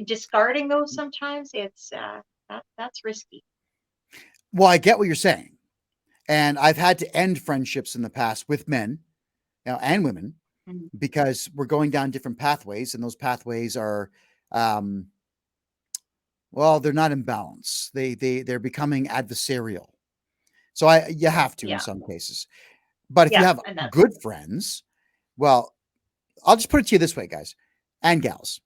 discarding those sometimes, it's that's risky. Well, I get what you're saying. And I've had to end friendships in the past with men, and women, Mhm. because we're going down different pathways, and those pathways are, um, well, they're not in balance. They're becoming adversarial. So you have to in Yeah, some cases. But if you yeah, have and that's good friends, well, I'll just put it to you this way, guys and gals.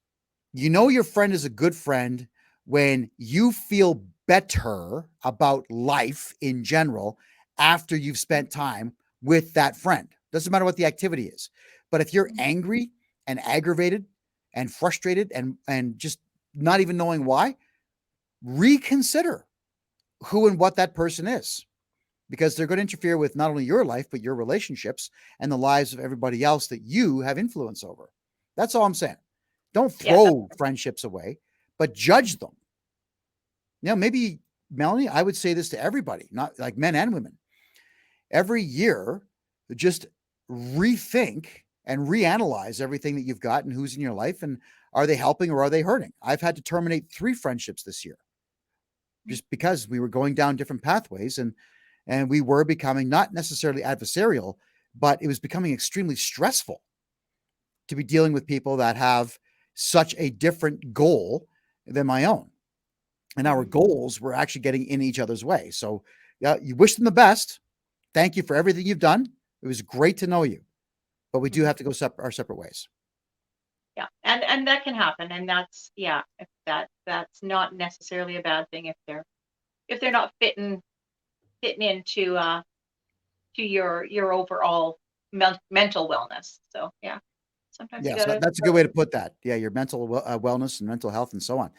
You know your friend is a good friend when you feel better about life in general after you've spent time with that friend. Doesn't matter what the activity is. But if you're angry and aggravated and frustrated and just not even knowing why, reconsider who and what that person is. because they're going to interfere with not only your life, but your relationships and the lives of everybody else that you have influence over. That's all I'm saying. Don't Yeah. throw friendships away, but judge them. Maybe, Melanie, I would say this to everybody, not like men and women. Every year, just rethink and reanalyze everything that you've got and who's in your life, and are they helping or are they hurting? I've had to terminate 3 friendships this year just because we were going down different pathways, and we were becoming not necessarily adversarial, but it was becoming extremely stressful to be dealing with people that have such a different goal than my own. And our goals were actually getting in each other's way. So, yeah, you wish them the best. Thank you for everything you've done. It was great to know you, but we do have to go our separate ways. Yeah, and that can happen, and that's that's not necessarily a bad thing if they're not fitting into to your overall mental wellness. So yeah, sometimes you Yes, gotta. that's a good way to put that. Yeah, your mental wellness and mental health and so on.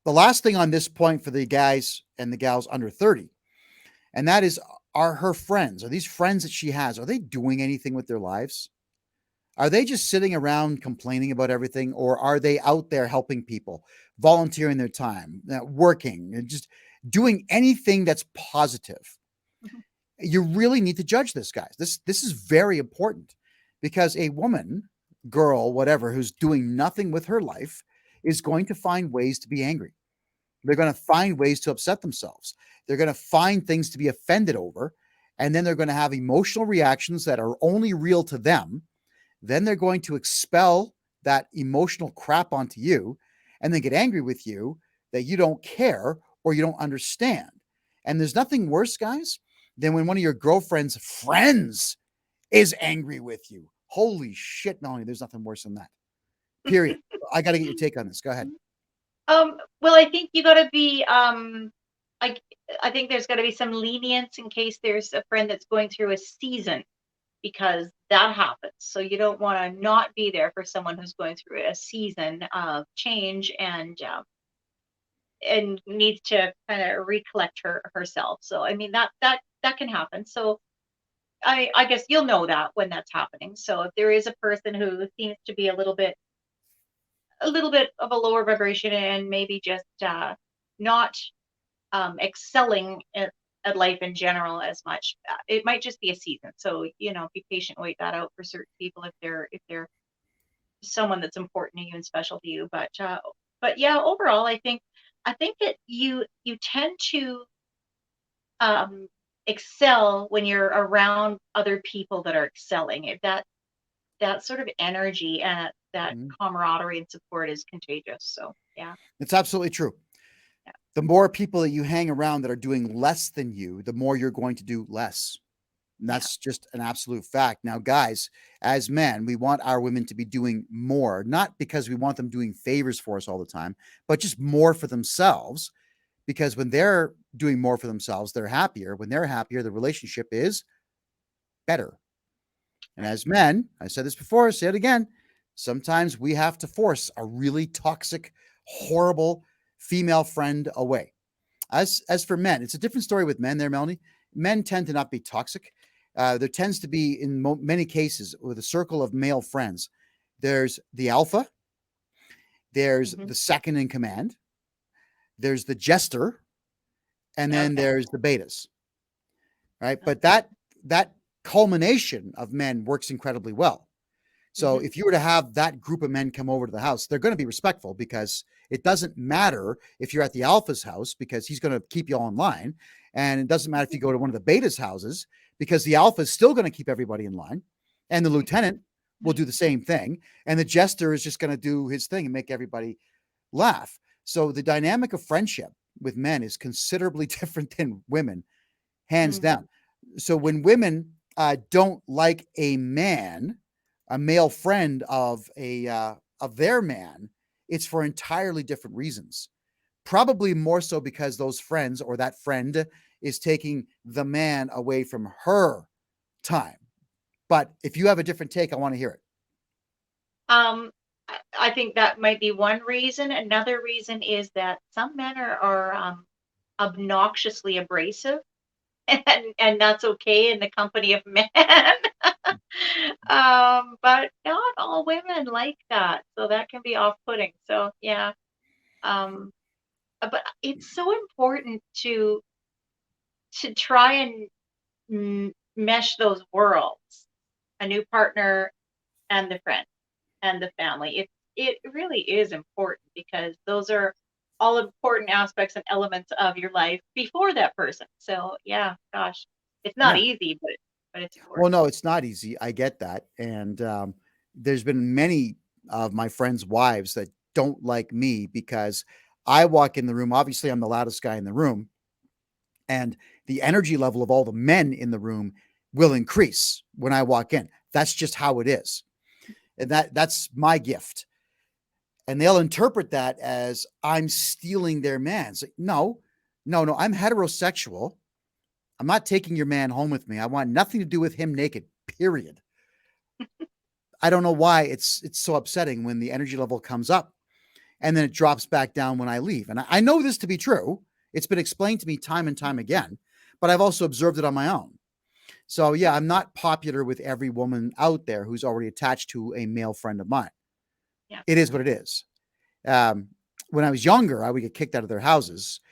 The last thing on this point for the guys and the gals under 30, and that is, are her friends, are these friends that she has, are they doing anything with their lives? Are they just sitting around complaining about everything, or are they out there helping people, volunteering their time, working, and just doing anything that's positive? Mhm. You really need to judge this, guys. This is very important, because a woman, girl, whatever, who's doing nothing with her life is going to find ways to be angry. They're going to find ways to upset themselves. They're going to find things to be offended over, and then they're going to have emotional reactions that are only real to them. Then they're going to expel that emotional crap onto you and then get angry with you that you don't care or you don't understand. And there's nothing worse, guys, than when one of your girlfriend's friends is angry with you. Holy shit, Melanie, there's nothing worse than that. Period. I got to get your take on this. Go ahead. Well, I think you got to be like I think there's got to be some lenience in case there's a friend that's going through a season, because that happens. So you don't want to not be there for someone who's going through a season of change and needs to kind of recollect herself. So I mean that can happen. So I guess you'll know that when that's happening. So if there is a person who seems to be a little bit of a lower vibration and maybe just not excelling at life in general as much, it might just be a season. So be patient, wait that out for certain people if they're someone that's important to you and special to you. But yeah, overall, I think that you tend to um, excel when you're around other people that are excelling. If that sort of energy and that camaraderie and support is contagious. So yeah. It's absolutely true. Yeah. The more people that you hang around that are doing less than you, the more you're going to do less. And that's just an absolute fact. Now, guys, as men, we want our women to be doing more, not because we want them doing favors for us all the time, but just more for themselves. Because when they're doing more for themselves, they're happier. When they're happier, the relationship is better. And as men, I said this before, I say it again, sometimes we have to force a really toxic, horrible female friend away. As for men, it's a different story with men there, Melanie. Men tend to not be toxic. There tends to be, in many cases, with a circle of male friends, there's the alpha, there's the second in command, there's the jester, and then there's the betas. Right? But that culmination of men works incredibly well. So if you were to have that group of men come over to the house, they're going to be respectful, because it doesn't matter if you're at the alpha's house, because he's going to keep you all in line. And it doesn't matter if you go to one of the beta's houses, because the alpha is still going to keep everybody in line. And the lieutenant will do the same thing. And the jester is just going to do his thing and make everybody laugh. So the dynamic of friendship with men is considerably different than women, hands down. So when women don't like a male friend of their man, it's for entirely different reasons. Probably more so because those friends, or that friend, is taking the man away from her time. But if you have a different take, I want to hear it. I think that might be one reason. Another reason is that some men are obnoxiously abrasive. and that's okay in the company of men. But not all women like that, so that can be off-putting. So yeah, um, but it's so important to try and mesh those worlds, a new partner and the friend and the family. It really is important because those are all important aspects and elements of your life before that person. So yeah, gosh, it's not Yeah. easy, but it's Well, important. no, it's not easy. I get that. And there's been many of my friends' wives that don't like me because I walk in the room. Obviously, I'm the loudest guy in the room, and the energy level of all the men in the room will increase when I walk in. That's just how it is. And that's my gift. And they'll interpret that as I'm stealing their man. It's like, no, no, no, I'm heterosexual. I'm not taking your man home with me. I want nothing to do with him naked, period. I don't know why it's so upsetting when the energy level comes up and then it drops back down when I leave. And I know this to be true. It's been explained to me time and time again, but I've also observed it on my own. So yeah, I'm not popular with every woman out there who's already attached to a male friend of mine. Yeah. It is what it is. Um, when I was younger, I would get kicked out of their houses.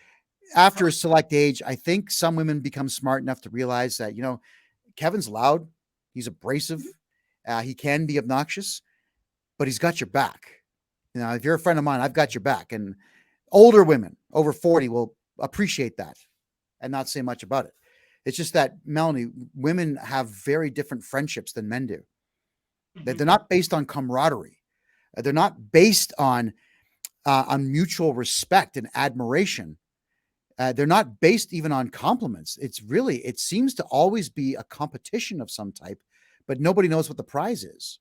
After a select age, I think some women become smart enough to realize that, Kevin's loud, he's abrasive, he can be obnoxious, but he's got your back. If you're a friend of mine, I've got your back. And older women over 40 will appreciate that and not say much about it. It's just that, Melanie, women have very different friendships than men do. Mhm. They're not based on camaraderie. They're not based on mutual respect and admiration. They're not based even on compliments. It seems to always be a competition of some type, but nobody knows what the prize is.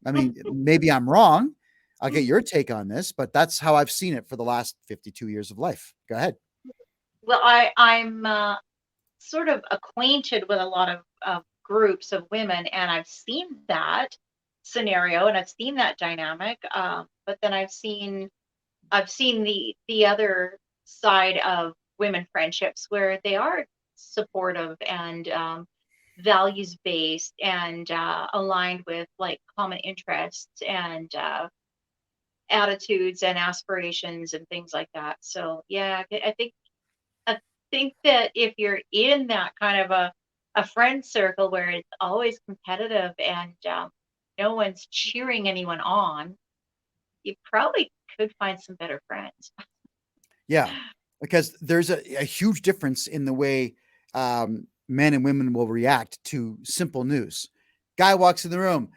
I mean, maybe I'm wrong. I'll get your take on this, but that's how I've seen it for the last 52 years of life. Go ahead. Well, I'm sort of acquainted with a lot of groups of women, and I've seen that scenario and I've seen that dynamic. But then I've seen the other side of women friendships where they are supportive and values based and aligned with like common interests and attitudes and aspirations and things like that. So yeah, I think that if you're in that kind of a friend circle where it's always competitive and no one's cheering anyone on, you probably could find some better friends. Yeah, because there's a huge difference in the way men and women will react to simple news. Guy walks in the room.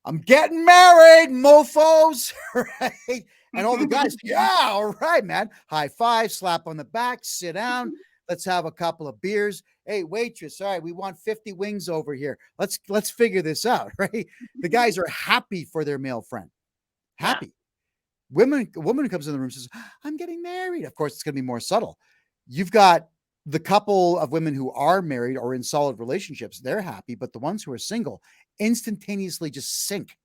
I'm getting married, mofos, right? And all the guys, yeah, all right, man. High five, slap on the back, sit down. Let's have a couple of beers. Hey, waitress, all right, we want 50 wings over here. Let's figure this out, right? The guys are happy for their male friend. Yeah. Happy. A woman comes in the room and says, I'm getting married. Of course, it's going to be more subtle. You've got the couple of women who are married or in solid relationships, they're happy, but the ones who are single instantaneously just sink.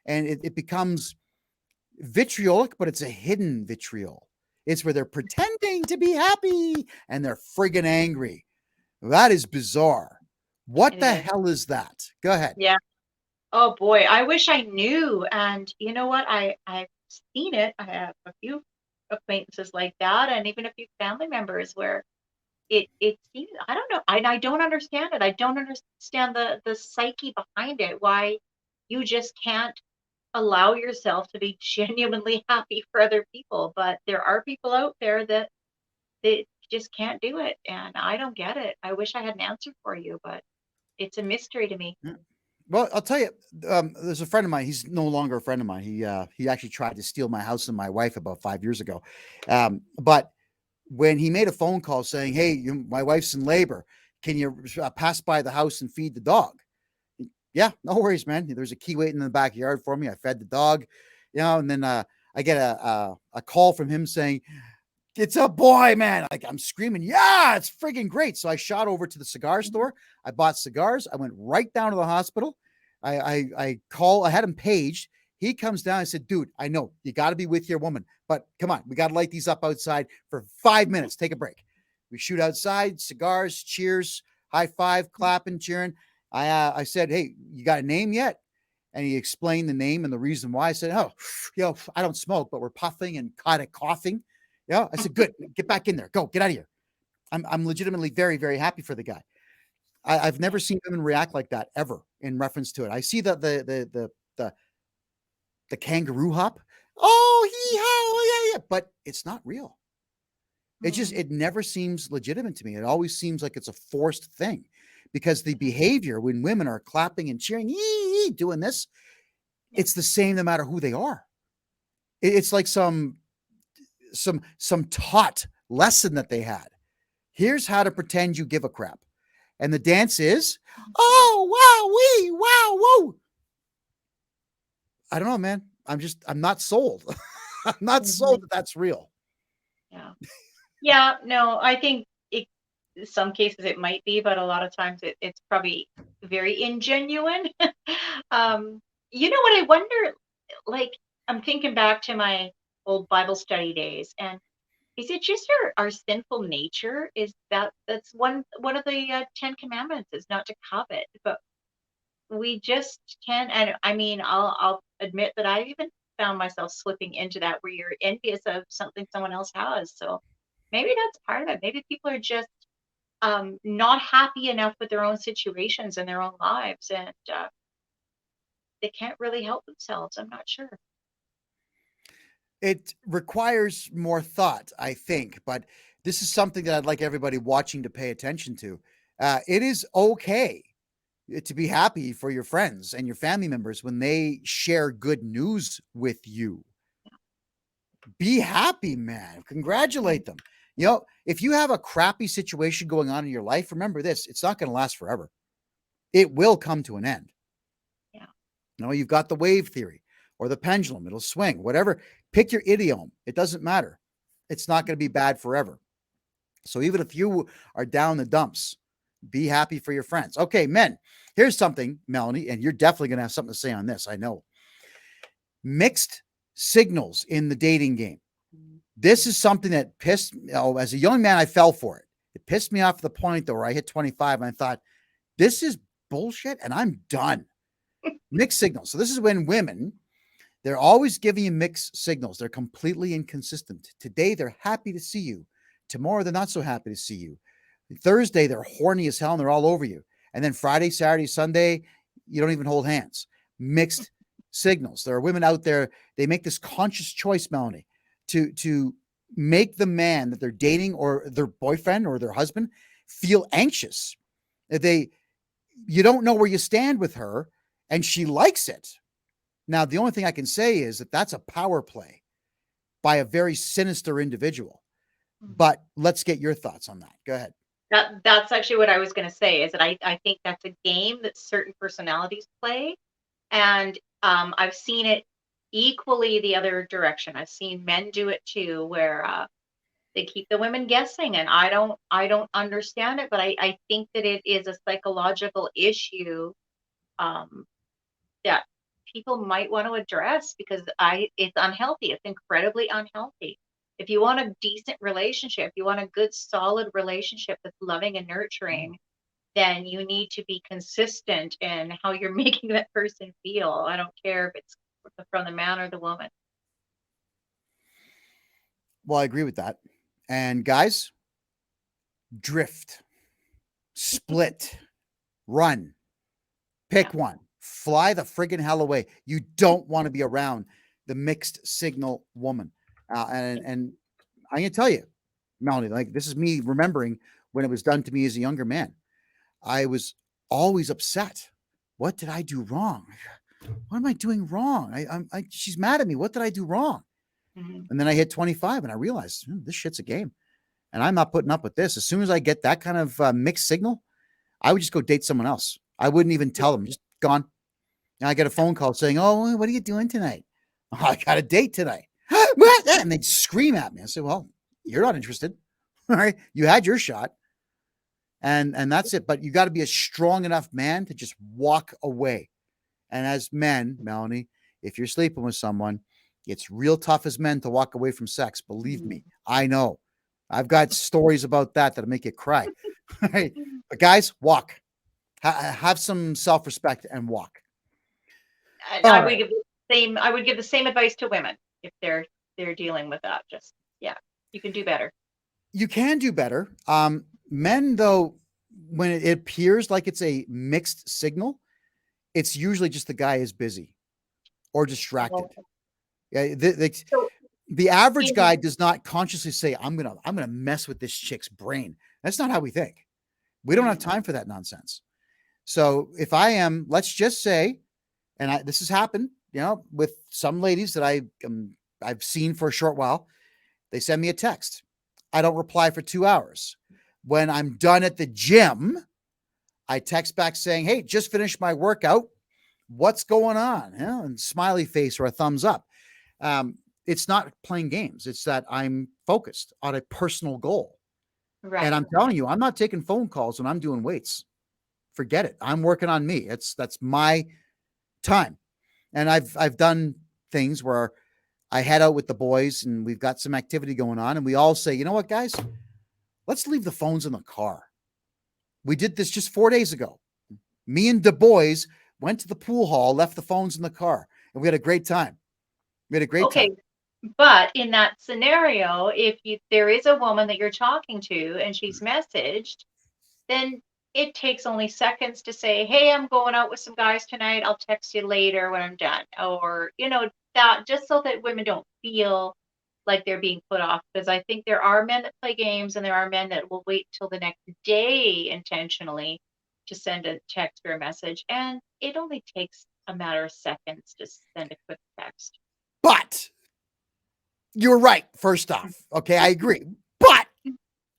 And it becomes vitriolic, but it's a hidden vitriol. It's where they're pretending to be happy and they're friggin' angry. That is bizarre. It What the is. hell is that? Go ahead. Yeah. Oh boy, I wish I knew. And you know what? I've seen it. I have a few acquaintances like that, and even a few family members where it seems I don't know. I don't understand it. I don't understand the psyche behind it. Why you just can't allow yourself to be genuinely happy for other people. But there are people out there that they just can't do it, and I don't get it. I wish I had an answer for you, but it's a mystery to me. Yeah. Well, I'll tell you, there's a friend of mine. He's no longer a friend of mine. He actually tried to steal my house and my wife about 5 years ago. But when he made a phone call saying, "Hey, my wife's in labor. Can you pass by the house and feed the dog?" Yeah, no worries, man. There's a key waiting in the backyard for me. I fed the dog, and then I get a call from him saying, it's a boy, man. Like I'm screaming, yeah, it's friggin' great. So I shot over to the cigar store. I bought cigars. I went right down to the hospital. I had him paged. He comes down. I said, dude, I know you got to be with your woman, but come on, we got to light these up outside for 5 minutes. Take a break. We shoot outside, cigars, cheers, high five, clapping, cheering. I said, hey, you got a name yet? And he explained the name and the reason why. I said, oh, I don't smoke, but we're puffing and kind of coughing. Yeah. I said, good, get back in there. Go, get out of here. I'm legitimately very, very happy for the guy. I've never seen women react like that ever in reference to it. I see the kangaroo hop. Oh, yeah, but it's not real. It never seems legitimate to me. It always seems like it's a forced thing, because the behavior when women are clapping and cheering, doing this, it's the same no matter who they are. It's like some taught lesson that they had. Here's how to pretend you give a crap. And the dance is, oh, wow, woo. I don't know, man. I'm not sold. I'm not sold that that's real. Yeah. Yeah, no, I think in some cases it might be, but a lot of times it's probably very ingenuine. You know what I wonder, like, I'm thinking back to my old Bible study days, and is it just our sinful nature? Is that's one of the 10 commandments is not to covet, but we just can. And I mean, I'll admit that I even found myself slipping into that, where you're envious of something someone else has. So maybe that's part of it. Maybe people are just not happy enough with their own situations and their own lives, and they can't really help themselves. I'm not sure. It requires more thought, I think, but this is something that I'd like everybody watching to pay attention to. It is okay to be happy for your friends and your family members when they share good news with you. Be happy, man. Congratulate them. You know, if you have a crappy situation going on in your life, remember this, it's not going to last forever. It will come to an end. Yeah. You know, you've got the wave theory or the pendulum. It'll swing, whatever. Pick your idiom. It doesn't matter. It's not going to be bad forever. So even if you are down the dumps, be happy for your friends. Okay, men, here's something, Melanie, and you're definitely going to have something to say on this, I know. Mixed signals in the dating game. This is something that as a young man, I fell for it. It pissed me off to the point, though, where I hit 25 and I thought, this is bullshit and I'm done. Mixed signals. So this is when women, they're always giving you mixed signals. They're completely inconsistent. Today, they're happy to see you. Tomorrow, they're not so happy to see you. Thursday, they're horny as hell and they're all over you. And then Friday, Saturday, Sunday, you don't even hold hands. Mixed signals. There are women out there, they make this conscious choice, Melanie, to make the man that they're dating or their boyfriend or their husband feel anxious. You don't know where you stand with her, and she likes it. Now, the only thing I can say is that that's a power play by a very sinister individual. But let's get your thoughts on that. Go ahead. That's actually what I was going to say, is that I think that's a game that certain personalities play. And I've seen it equally the other direction. I've seen men do it too, where they keep the women guessing, and I don't understand it, but I think that it is a psychological issue that people might want to address, because it's unhealthy. It's incredibly unhealthy. If you want a decent relationship, you want a good, solid relationship that's loving and nurturing, then you need to be consistent in how you're making that person feel. I don't care if it's from the man or the woman. Well, I agree with that. And guys, drift, split, run, pick one, fly the friggin' hell away. You don't want to be around the mixed signal woman. And I'm going to tell you, Melanie, like, this is me remembering when it was done to me as a younger man. I was always upset. What did I do wrong? What am I doing wrong? She's mad at me. What did I do wrong? Mm-hmm. And then I hit 25 and I realized this shit's a game and I'm not putting up with this. As soon as I get that kind of mixed signal, I would just go date someone else. I wouldn't even tell them, just gone. And I get a phone call saying, oh, what are you doing tonight? Oh, I got a date tonight. And they'd scream at me. I said, well, you're not interested. All right. You had your shot. And that's it. But you got to be a strong enough man to just walk away. And as men, Melanie, if you're sleeping with someone, it's real tough as men to walk away from sex. Believe me, I know. I've got stories about that'll make you cry. Right? But guys, walk. Have some self-respect and walk. All I would right. give the same. I would give the same advice to women if they're dealing with that. Just yeah, you can do better. You can do better. Men, though, when it appears like it's a mixed signal, it's usually just the guy is busy or distracted. Well, Yeah, so the average in guy does not consciously say, I'm gonna mess with this chick's brain. That's not how we think. We don't have mm, time for that nonsense. So if I am, let's just say, this has happened, with some ladies that I've seen for a short while. They send me a text. I don't reply for 2 hours. When I'm done at the gym, I text back saying, "Hey, just finished my workout. What's going on?" And smiley face or a thumbs up. It's not playing games. It's that I'm focused on a personal goal. And right. I'm telling you, I'm not taking phone calls when I'm doing weights. Forget it. I'm working on me. That's my time. And I've done things where I head out with the boys and we've got some activity going on, and we all say, you know what, guys, let's leave the phones in the car. We did this just 4 days ago. Me and the boys went to the pool hall, left the phones in the car, and we had a great time. We had a great Okay, time. but in that scenario, if there is a woman that you're talking to and she's messaged, then it takes only seconds to say, "Hey, I'm going out with some guys tonight. I'll text you later when I'm done." Or, that just so that women don't feel like they're being put off. Because I think there are men that play games and there are men that will wait till the next day intentionally to send a text or a message. And it only takes a matter of seconds to send a quick text. But you're right, first off. Okay, I agree. But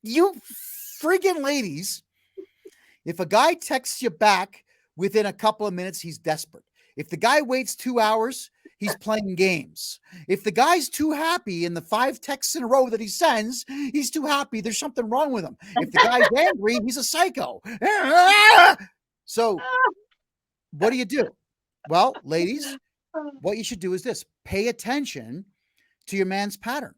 you friggin' ladies, if a guy texts you back within a couple of minutes, he's desperate. If the guy waits 2 hours, he's playing games. If the guy's too happy in the 5 texts in a row that he sends, he's too happy. There's something wrong with him. If the guy's angry, he's a psycho. So, what do you do? Well, ladies, what you should do is this: pay attention to your man's pattern.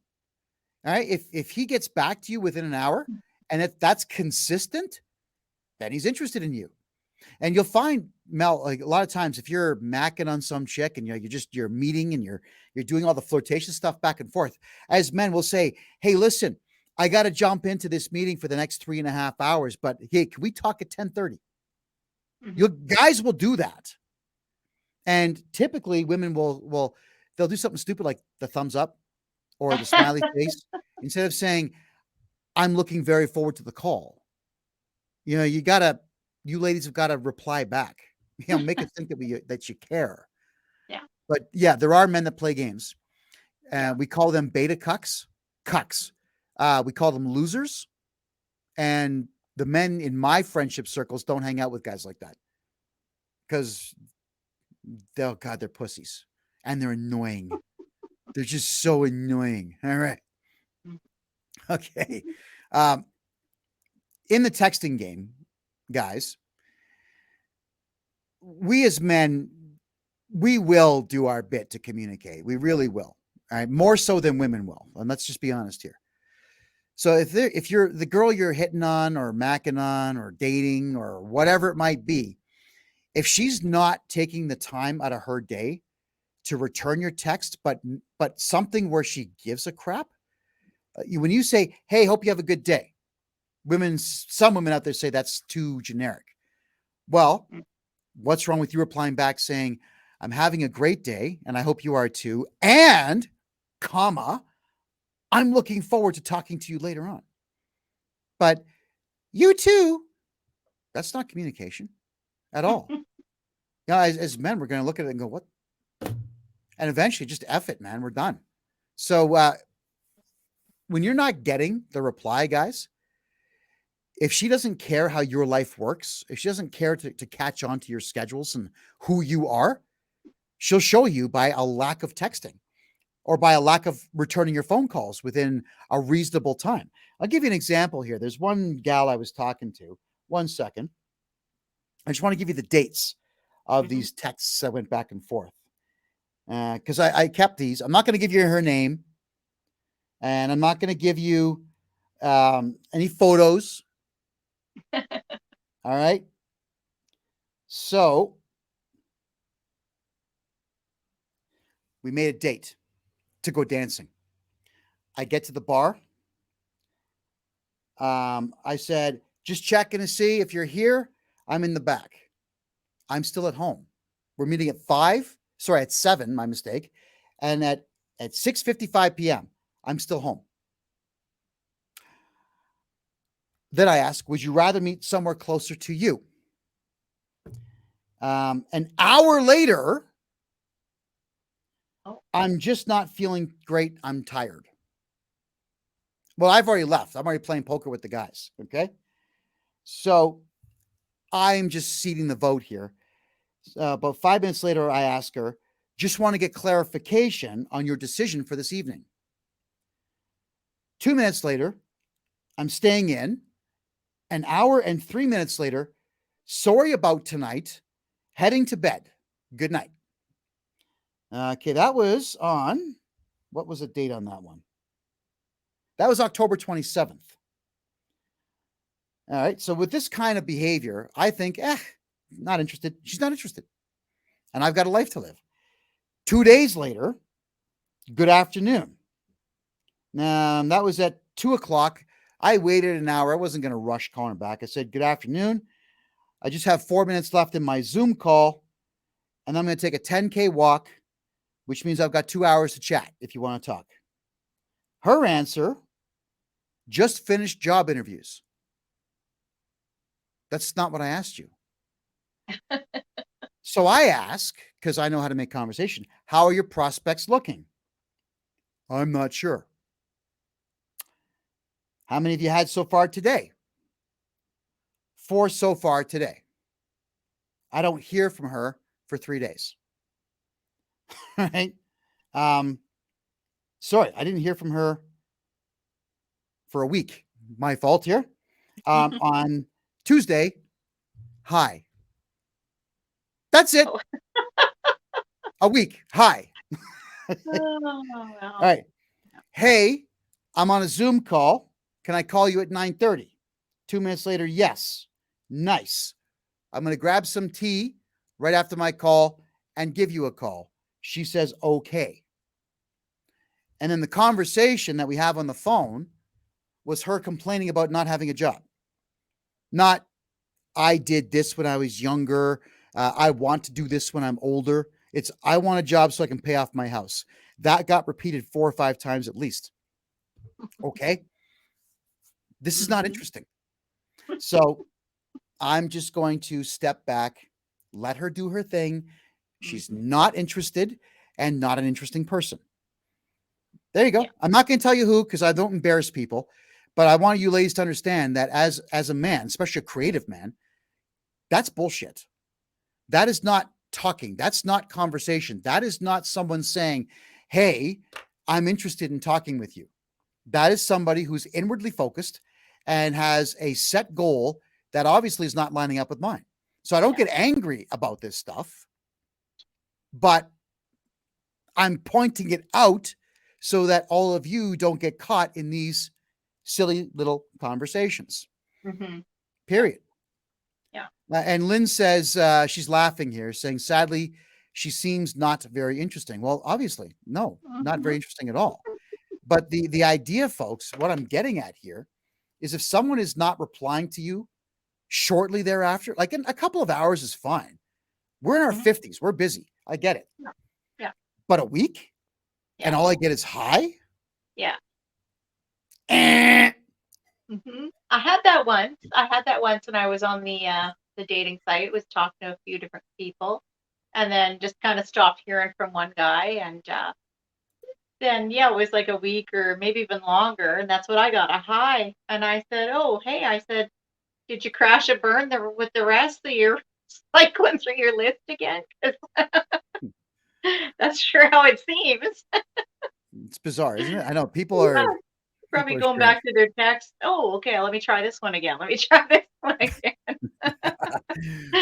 All right. If he gets back to you within an hour and if that's consistent, then he's interested in you. And you'll find, Mel, like a lot of times if you're macking on some chick and you're meeting and you're doing all the flirtation stuff back and forth, as men will say, "Hey, listen, I got to jump into this meeting for the next 3.5 hours, but hey, can we talk at 10:30?" You Mhm. guys will do that. And typically women they'll do something stupid like the thumbs up or the smiley face instead of saying, "I'm looking very forward to the call." You ladies have got to reply back. Make it think that you care. Yeah, But yeah, there are men that play games. yeah. We call them beta cucks. Cucks. We call them losers. And the men in my friendship circles don't hang out with guys like that because oh god, they're pussies and they're annoying. They're just so annoying. All right. Mm. Okay. Um, in the texting game, guys, we as men, we will do our bit to communicate. We really will. All right. More so than women will. And let's just be honest here. So if you're the girl you're hitting on or macking on or dating or whatever it might be, if she's not taking the time out of her day to return your text, but something where she gives a crap, when you say, "Hey, hope you have a good day," some women out there say that's too generic. Well, Mm. what's wrong with you replying back saying, "I'm having a great day and I hope you are too, and comma, I'm looking forward to talking to you later on." But you too, that's not communication at all. As men, we're going to look at it and go, "What?" And eventually just F it, man. We're done. So when you're not getting the reply, guys, if she doesn't care how your life works, if she doesn't care to catch on to your schedules and who you are, she'll show you by a lack of texting or by a lack of returning your phone calls within a reasonable time. I'll give you an example here. There's one gal I was talking to. One second. I just want to give you the dates of Mhm. these texts that went back and forth because I kept these. I'm not going to give you her name and I'm not going to give you Any photos? All right. So we made a date to go dancing. I get to the bar. I said, just checking to see if you're here. I'm in the back. I'm still at home. We're meeting at 5. Sorry, at 7, my mistake. And at 6:55 p.m., I'm still home. Then I ask, would you rather meet somewhere closer to you? An hour later, I'm just not feeling great. I'm tired. Well, I've already left. I'm already playing poker with the guys. Okay. So I'm just ceding the vote here. About 5 minutes later, I ask her, just want to get clarification on your decision for this evening. 2 minutes later, I'm staying in. An hour and 3 minutes later, sorry about tonight, heading to bed. Good night. Okay, that was on, what was the date on that one? That was October 27th. All right, so with this kind of behavior, I think, not interested. She's not interested. And I've got a life to live. 2 days later, good afternoon. That was at 2 o'clock. I waited an hour. I wasn't going to rush calling her back. I said, good afternoon. I just have 4 minutes left in my Zoom call, and I'm going to take a 10K walk, which means I've got 2 hours to chat if you want to talk. Her answer, just finished job interviews. That's not what I asked you. So I ask, because I know how to make conversation, how are your prospects looking? I'm not sure. How many have you had so far today? 4 so far today. I don't hear from her for 3 days. Right? Sorry, I didn't hear from her for a week. My fault here. On Tuesday, hi. That's it. Oh. A week. Hi. Oh, wow. All right. Hey, I'm on a Zoom call. Can I call you at 9:30? 2 minutes later, yes. Nice. I'm going to grab some tea right after my call and give you a call. She says, okay. And then the conversation that we have on the phone was her complaining about not having a job. Not, I did this when I was younger. I want to do this when I'm older. It's, I want a job so I can pay off my house. That got repeated 4 or 5 times at least. Okay. This is not interesting. So I'm just going to step back, let her do her thing. She's not interested and not an interesting person. There you go. Yeah. I'm not going to tell you who, because I don't embarrass people, but I want you ladies to understand that as a man, especially a creative man, that's bullshit. That is not talking. That's not conversation. That is not someone saying, hey, I'm interested in talking with you. That is somebody who's inwardly focused and has a set goal that obviously is not lining up with mine. So I don't get angry about this stuff, but I'm pointing it out so that all of you don't get caught in these silly little conversations. Period. Yeah. And Lynn says, she's laughing here, saying, sadly, she seems not very interesting. Well, obviously, no, not very interesting at all. But the idea, folks, what I'm getting at here is if someone is not replying to you shortly thereafter, like in a couple of hours is fine. We're in our 50s. We're busy. I get it. Yeah. But a week? Yeah. And all I get is hi? Yeah. I had that once. When I was on the dating site, was talking to a few different people, and then just kind of stopped hearing from one guy, and then it was like a week or maybe even longer, and that's what I got, a hi. And I said, oh, hey, I said, did you crash and burn with the rest of your cycling through your list again? That's sure how it seems. It's bizarre, isn't it? I know people are probably going back to their text. Oh, okay, let me try this one again.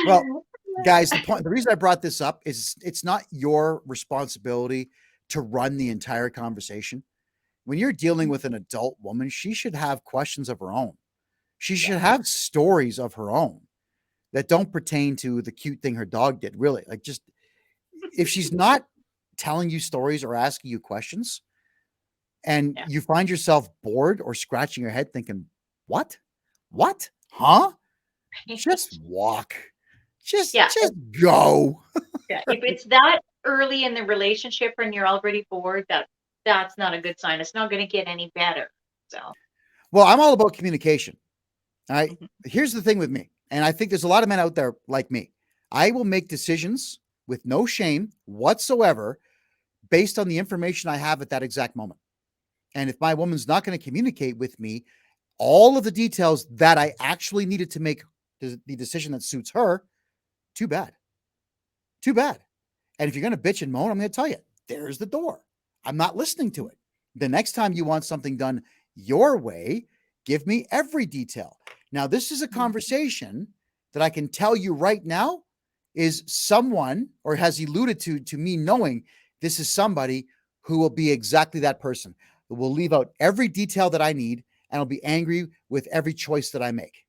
Well, guys, the reason I brought this up is it's not your responsibility to run the entire conversation. when you're dealing with an adult woman, she should have questions of her own. She should have stories of her own that don't pertain to the cute thing her dog did. Really, like, just if she's not telling you stories or asking you questions, and you find yourself bored or scratching your head thinking, what? Huh? Just walk. Just go. If it's that early in the relationship and you're already bored, that's not a good sign. It's not going to get any better. So, well, I'm all about communication. All right. Here's the thing with me, and I think there's a lot of men out there like me. I will make decisions with no shame whatsoever based on the information I have at that exact moment. And if my woman's not going to communicate with me all of the details that I actually needed to make the decision that suits her, too bad. Too bad. And if you're going to bitch and moan, I'm going to tell you, there's the door. I'm not listening to it. The next time you want something done your way, give me every detail. Now, this is a conversation that I can tell you right now is someone, or has alluded to me knowing this is somebody who will be exactly that person, who will leave out every detail that I need and will be angry with every choice that I make.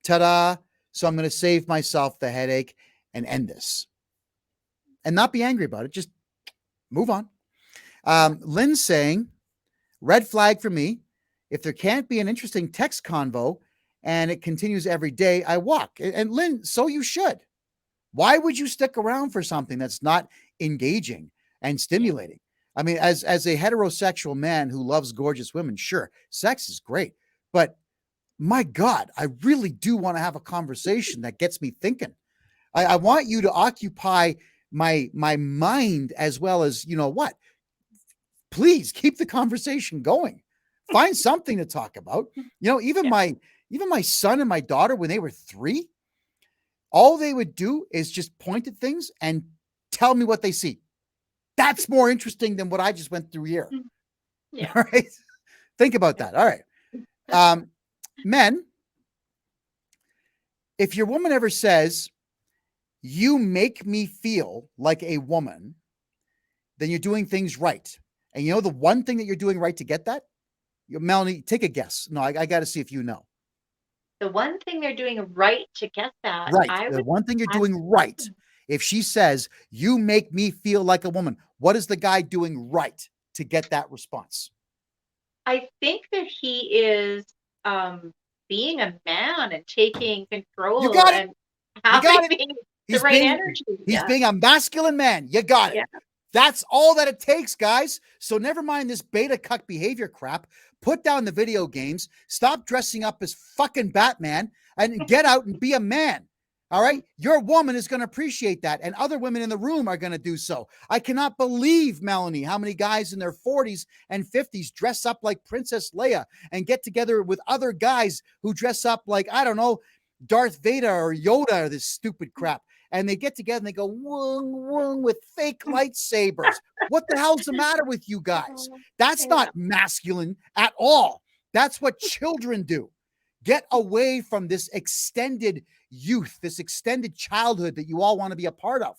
Ta-da. So I'm going to save myself the headache and end this and not be angry about it. Just move on. Lynn's saying, red flag for me. If there can't be an interesting text convo and it continues every day, I walk. And Lynn, so you should. Why would you stick around for something that's not engaging and stimulating? I mean, as a heterosexual man who loves gorgeous women, sure, sex is great. But my God, I really do want to have a conversation that gets me thinking. I want you to occupy my mind as well as, you know what? Please keep the conversation going. Find something to talk about. You know, even my son and my daughter, when they were 3, all they would do is just point at things and tell me what they see. That's more interesting than what I just went through here. Yeah. All right. Think about that. All right. Men, if your woman ever says, you make me feel like a woman, then you're doing things right. And you know the one thing that you're doing right to get that? Melanie, take a guess. No, I got to see if you know. The one thing they're doing right to get that. Right. The one thing you're doing right. If she says, you make me feel like a woman, what is the guy doing right to get that response? I think that he is being a man and taking control. You got it. And having the right energy. He's being a masculine man. You got it. Yeah. That's all that it takes, guys. So never mind this beta cuck behavior crap. Put down the video games. Stop dressing up as fucking Batman and get out and be a man. All right. Your woman is going to appreciate that. And other women in the room are going to do so. I cannot believe, Melanie, how many guys in their 40s and 50s dress up like Princess Leia and get together with other guys who dress up like, I don't know, Darth Vader or Yoda or this stupid crap. And they get together and they go, wong, wong, with fake lightsabers. What the hell's the matter with you guys? That's not masculine at all. That's what children do. Get away from this extended youth, this extended childhood that you all want to be a part of.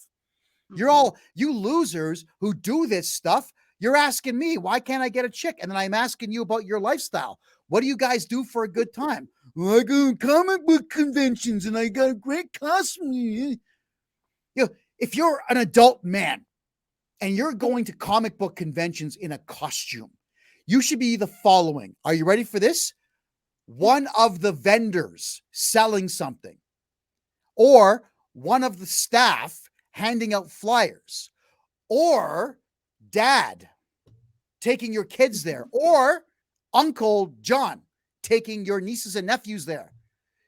You're all, you losers who do this stuff. You're asking me, why can't I get a chick? And then I'm asking you about your lifestyle. What do you guys do for a good time? Well, I go to comic book conventions and I got a great costume. You know, if you're an adult man and you're going to comic book conventions in a costume, you should be the following. Are you ready for this? One of the vendors selling something, or one of the staff handing out flyers, or dad taking your kids there, or Uncle John taking your nieces and nephews there.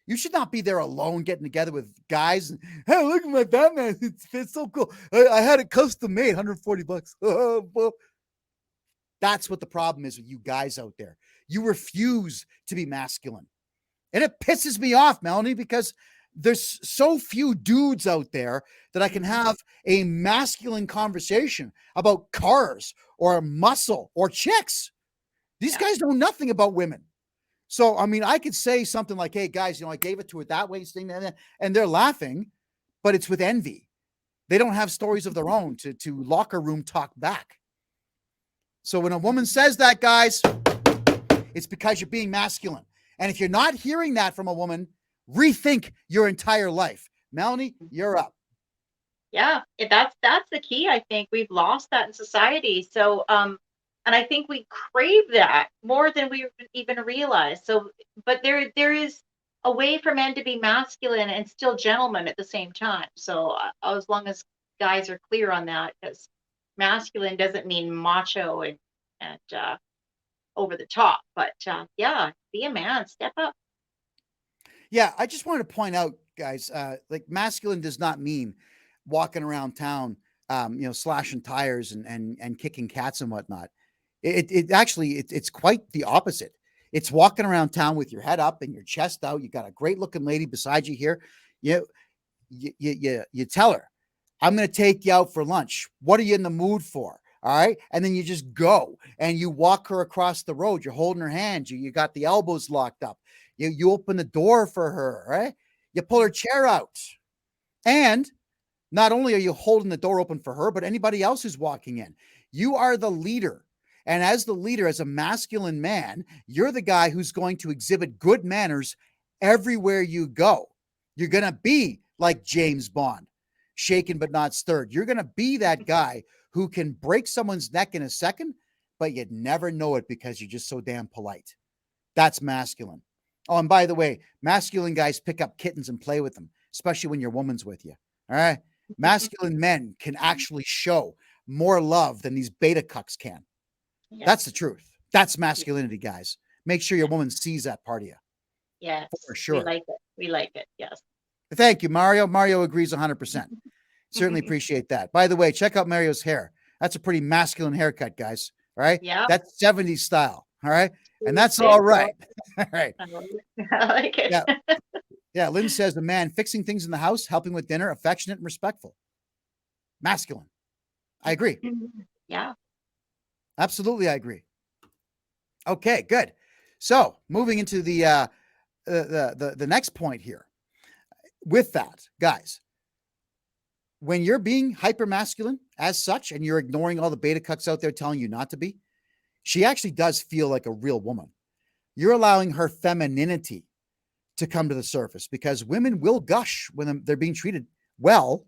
You should not be there alone getting together with guys. And, hey, look at my Batman. It's so cool. I had it custom made, $140. That's what the problem is with you guys out there. You refuse to be masculine. And it pisses me off, Melanie, because there's so few dudes out there that I can have a masculine conversation about cars or muscle or chicks. These guys know nothing about women. So, I mean, I could say something like, hey, guys, you know, I gave it to her that way, and they're laughing, but it's with envy. They don't have stories of their own to locker room talk back. So when a woman says that, guys, it's because you're being masculine. And if you're not hearing that from a woman, rethink your entire life. Melanie, you're up. Yeah, that's the key. I think we've lost that in society. So, and I think we crave that more than we even realize. So, but there is a way for men to be masculine and still gentlemen at the same time. So, as long as guys are clear on that, because masculine doesn't mean macho and over the top. But yeah, be a man, step up. Yeah, I just wanted to point out, guys, like masculine does not mean walking around town, slashing tires and kicking cats and whatnot. It actually it's quite the opposite. It's walking around town with your head up and your chest out. You got a great looking lady beside you here. You tell her, I'm going to take you out for lunch. What are you in the mood for? All right. And then you just go and you walk her across the road. You're holding her hand. You got the elbows locked up. You open the door for her, right? You pull her chair out. And not only are you holding the door open for her, but anybody else who's walking in. You are the leader. And as the leader, as a masculine man, you're the guy who's going to exhibit good manners everywhere you go. You're going to be like James Bond, shaken but not stirred. You're going to be that guy who can break someone's neck in a second, but you'd never know it because you're just so damn polite. That's masculine. Oh, and by the way, masculine guys pick up kittens and play with them, especially when your woman's with you. All right. Masculine men can actually show more love than these beta cucks can. Yeah. That's the truth. That's masculinity, guys. Make sure your woman sees that part of you. Yes. For sure. We like it. We like it. Yes. Thank you, Mario. Mario agrees 100%. Certainly appreciate that. By the way, check out Mario's hair. That's a pretty masculine haircut, guys. All right. Yeah. That's 70s style. All right. And that's all right. All right. I like it. Yeah. Yeah. Lynn says the man fixing things in the house, helping with dinner, affectionate and respectful. Masculine. I agree. Yeah. Absolutely. I agree. Okay, good. So moving into the next point here. With that, guys, when you're being hyper masculine as such, and you're ignoring all the beta cucks out there telling you not to be, she actually does feel like a real woman. You're allowing her femininity to come to the surface because women will gush when they're being treated well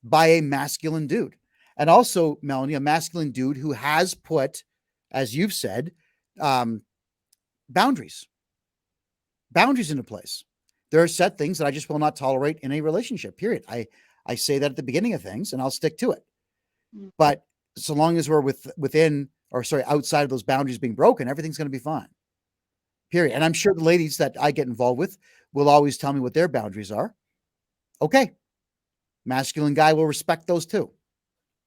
by a masculine dude. And also, Melanie, a masculine dude who has put, as you've said, boundaries into place. There are set things that I just will not tolerate in a relationship, period. I say that at the beginning of things and I'll stick to it. But so long as we're outside of those boundaries being broken, everything's going to be fine. Period. And I'm sure the ladies that I get involved with will always tell me what their boundaries are. Okay. Masculine guy will respect those too.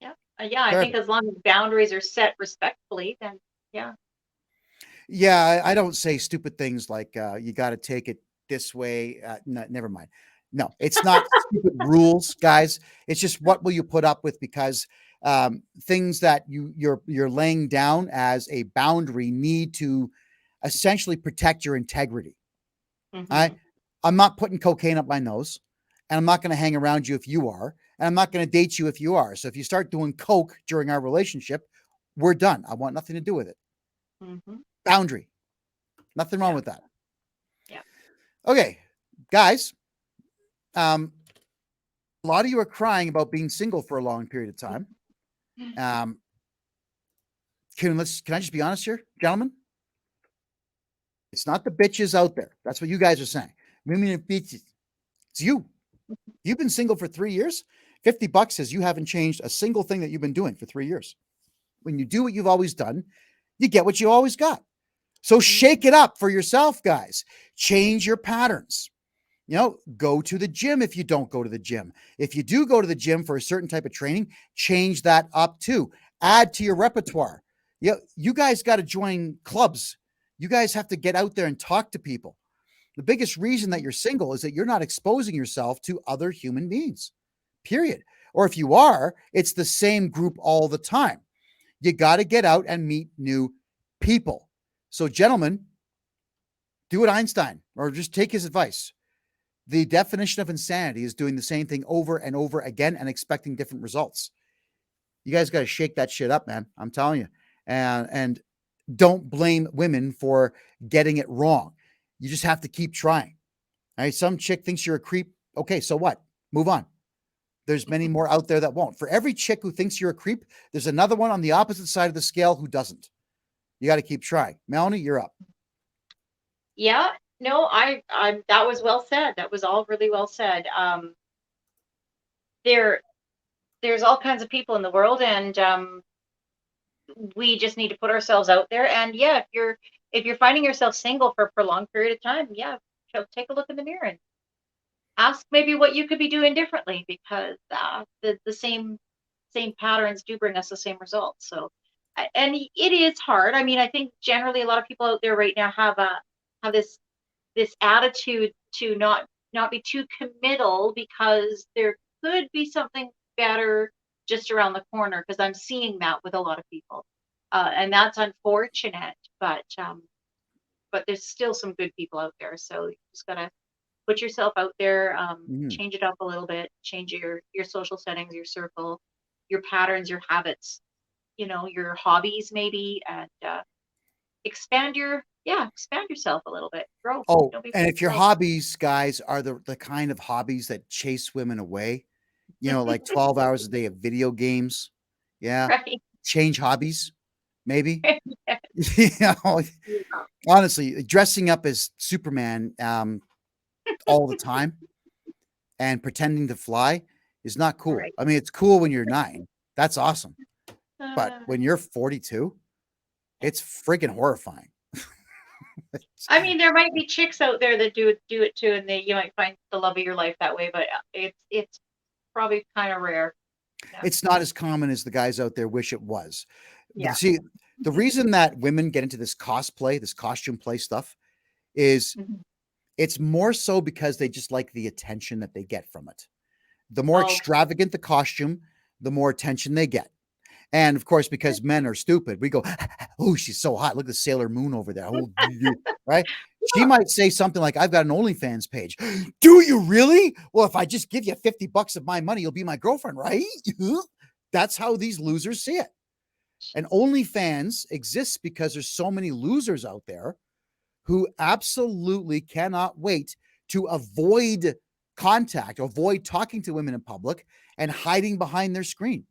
Yeah. Yeah. I think as long as boundaries are set respectfully, then yeah. Yeah. I don't say stupid things like, you got to take it this way. No, never mind. No, it's not stupid rules, guys. It's just what will you put up with, because things that you're laying down as a boundary need to essentially protect your integrity. Mm-hmm. I'm not putting cocaine up my nose, and I'm not going to hang around you if you are, and I'm not going to date you if you are. So if you start doing coke during our relationship, we're done. I want nothing to do with it. Mm-hmm. Boundary. Nothing wrong with that. Yeah. Okay, guys. A lot of you are crying about being single for a long period of time. Can I just be honest here, gentlemen? It's not the bitches out there. That's what you guys are saying. It's you. You've been single for 3 years. $50 says you haven't changed a single thing that you've been doing for 3 years. When you do what you've always done, you get what you always got. So shake it up for yourself, guys. Change your patterns. Go to the gym if you don't go to the gym. If you do go to the gym for a certain type of training, change that up too. Add to your repertoire. You guys got to join clubs. You guys have to get out there and talk to people. The biggest reason that you're single is that you're not exposing yourself to other human beings, period. Or if you are, it's the same group all the time. You got to get out and meet new people. So gentlemen, do what Einstein, or just take his advice. The definition of insanity is doing the same thing over and over again and expecting different results. You guys got to shake that shit up, man. I'm telling you. and don't blame women for getting it wrong. You just have to keep trying. All right. Some chick thinks you're a creep. Okay, so what? Move on. There's many more out there that won't. For every chick who thinks you're a creep, there's another one on the opposite side of the scale who doesn't. You got to keep trying. Melanie, you're up. Yeah, no, that was well said. That was all really well said. There, there's all kinds of people in the world, and we just need to put ourselves out there. And yeah, if you're finding yourself single for a prolonged period of time, yeah, take a look in the mirror and ask maybe what you could be doing differently, because the same patterns do bring us the same results. So, and it is hard. I mean, I think generally a lot of people out there right now have this attitude to not be too committal, because there could be something better just around the corner, because I'm seeing that with a lot of people, and that's unfortunate. But there's still some good people out there, so you just gotta put yourself out there, change it up a little bit, change your social settings, your circle, your patterns, your habits, your hobbies maybe, and expand yourself a little bit. Grow. Oh, Don't be and afraid if to your grow. hobbies, guys, are the kind of hobbies that chase women away, like 12 hours a day of video games, yeah, Right. change hobbies, maybe. Yeah. you know, honestly, dressing up as Superman all the time and pretending to fly is not cool. Right. I mean, it's cool when you're 9. That's awesome. But Uh, when you're 42, it's freaking horrifying. I mean, there might be chicks out there that do it too, and you might find the love of your life that way, but it's probably kind of rare. Yeah. It's not as common as the guys out there wish it was. Yeah. See, the reason that women get into this cosplay, this costume play stuff, is Mhm. it's more so because they just like the attention that they get from it. The more Oh, extravagant the costume, the more attention they get. And of course, because men are stupid, we go, oh, she's so hot. Look at the Sailor Moon over there. Oh, right? She might say something like, I've got an OnlyFans page. Do you really? Well, if I just give you $50 of my money, you'll be my girlfriend, right? That's how these losers see it. And OnlyFans exists because there's so many losers out there who absolutely cannot wait to avoid contact, avoid talking to women in public, and hiding behind their screen.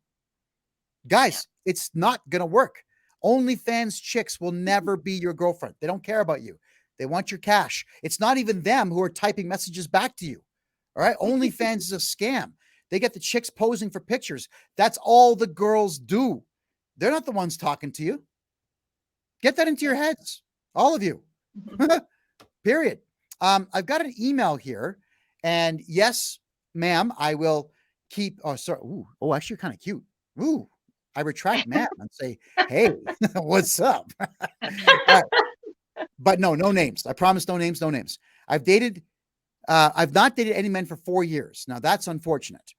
Guys, it's not going to work. OnlyFans chicks will never be your girlfriend. They don't care about you. They want your cash. It's not even them who are typing messages back to you. All right. OnlyFans is a scam. They get the chicks posing for pictures. That's all the girls do. They're not the ones talking to you. Get that into your heads. All of you. Period. I've got an email here. And yes, ma'am, I will keep. Oh, sorry. Ooh. Oh, actually, you're kind of cute. Ooh. I retract ma'am and say, hey, what's up? Right. But no names. I promise, no names. I've not dated any men for 4 years. Now that's unfortunate.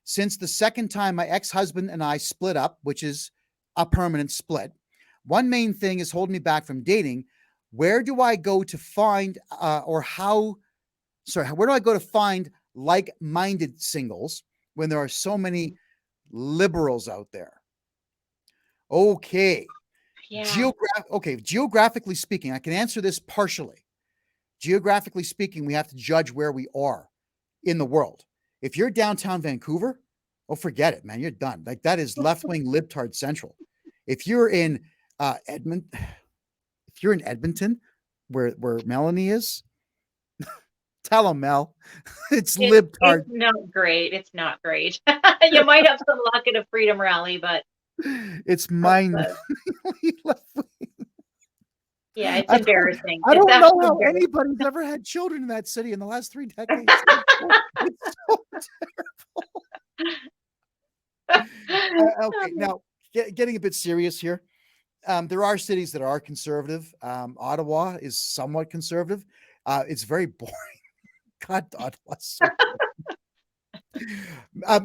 Since the second time my ex-husband and I split up, which is a permanent split, one main thing is holding me back from dating. Where do I go to find where do I go to find like-minded singles when there are so many liberals out there? Okay. yeah. Geographically speaking, I can answer this partially. Geographically speaking, we have to judge where we are in the world. If you're downtown Vancouver, oh, forget it, man. You're done. Like that is left-wing libtard central. If you're in Edmonton, where Melanie is, tell them, Mel, it's libtard. It's not great. It's not great. You might have some luck at a freedom rally, but It's mine. yeah, it's embarrassing. I It's don't know actually how embarrassing. anybody's ever had children in that city in the last 3 decades. It's so terrible. Okay, now getting a bit serious here. There are cities that are conservative. Ottawa is somewhat conservative. It's very boring. God, Ottawa's so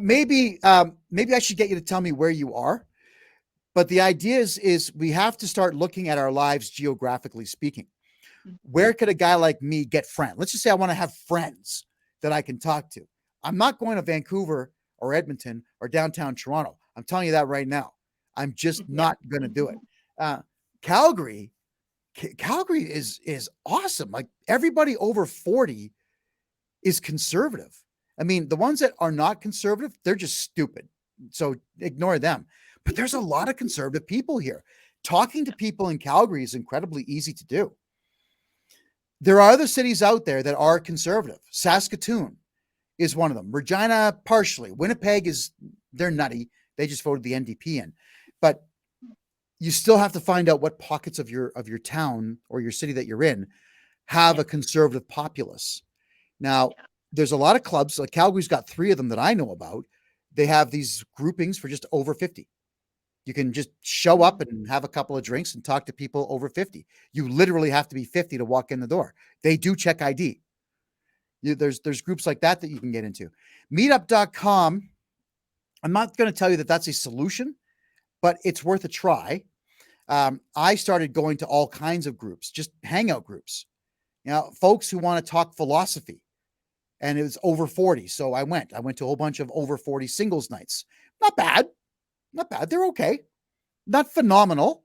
maybe I should get you to tell me where you are. But the idea is we have to start looking at our lives geographically speaking. Where could a guy like me get friends? Let's just say I want to have friends that I can talk to. I'm not going to Vancouver or Edmonton or downtown Toronto. I'm telling you that right now. I'm just not going to do it. Uh, Calgary, Calgary is awesome. Like everybody over 40 is conservative. I mean, the ones that are not conservative, they're just stupid. So ignore them. But there's a lot of conservative people here. Talking to people in Calgary is incredibly easy to do. There are other cities out there that are conservative. Saskatoon is one of them. Regina, partially. Winnipeg they're nutty. They just voted the NDP in. But you still have to find out what pockets of your town or your city that you're in have a conservative populace. Now, there's a lot of clubs. Like Calgary's got 3 of them that I know about. They have these groupings for just over 50. You can just show up and have a couple of drinks and talk to people over 50. You literally have to be 50 to walk in the door. They do check ID. There's groups like that you can get into. Meetup.com. I'm not going to tell you that that's a solution, but it's worth a try. I started going to all kinds of groups, just hangout groups. Folks who want to talk philosophy. And it was over 40. So I went to a whole bunch of over 40 singles nights. Not bad. They're okay. Not phenomenal,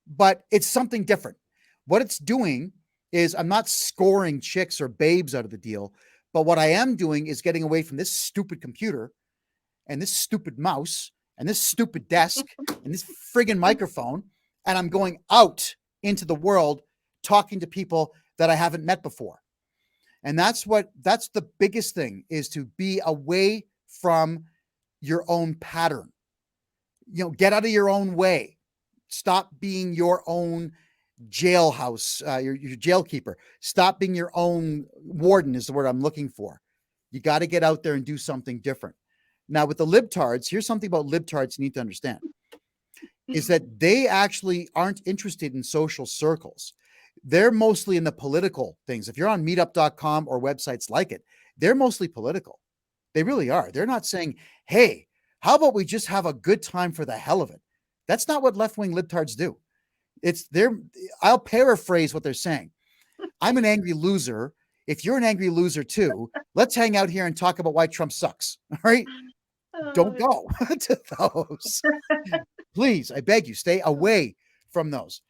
but it's something different. What it's doing is I'm not scoring chicks or babes out of the deal, but what I am doing is getting away from this stupid computer and this stupid mouse and this stupid desk and this friggin' microphone. And I'm going out into the world talking to people that I haven't met before. And that's the biggest thing, is to be away from your own pattern. Get out of your own way. Stop being your own jailhouse, your jailkeeper. Stop being your own warden is the word I'm looking for. You got to get out there and do something different. Now, with the libtards, here's something about libtards you need to understand, is that they actually aren't interested in social circles. They're mostly in the political things. If you're on meetup.com or websites like it, they're mostly political. They really are. They're not saying, hey, how about we just have a good time for the hell of it? That's not what left-wing libtards do. I'll paraphrase what they're saying. I'm an angry loser. If you're an angry loser too, let's hang out here and talk about why Trump sucks. All right? Don't go to those. Please, I beg you, stay away from those.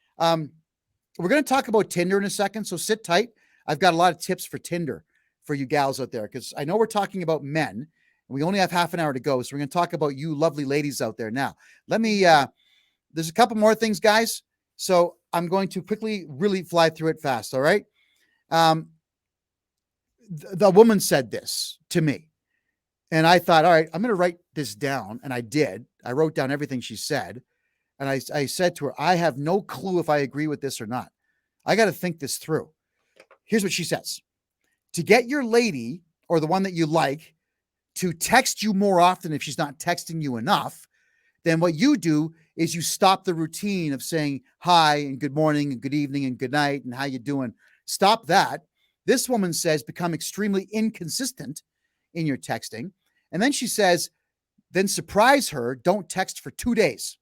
We're going to talk about Tinder in a second, so sit tight. I've got a lot of tips for Tinder for you gals out there, because I know we're talking about men, and we only have half an hour to go, so we're going to talk about you lovely ladies out there now. There's a couple more things, guys, so I'm going to quickly really fly through it fast, all right? The woman said this to me, and I thought, all right, I'm going to write this down, and I did. I wrote down everything she said. And I said to her, I have no clue if I agree with this or not. I got to think this through. Here's what she says. To get your lady, or the one that you like, to text you more often if she's not texting you enough, then what you do is you stop the routine of saying hi and good morning and good evening and good night and how you doing. Stop that. This woman says become extremely inconsistent in your texting. And then she says, then surprise her. Don't text for 2 days.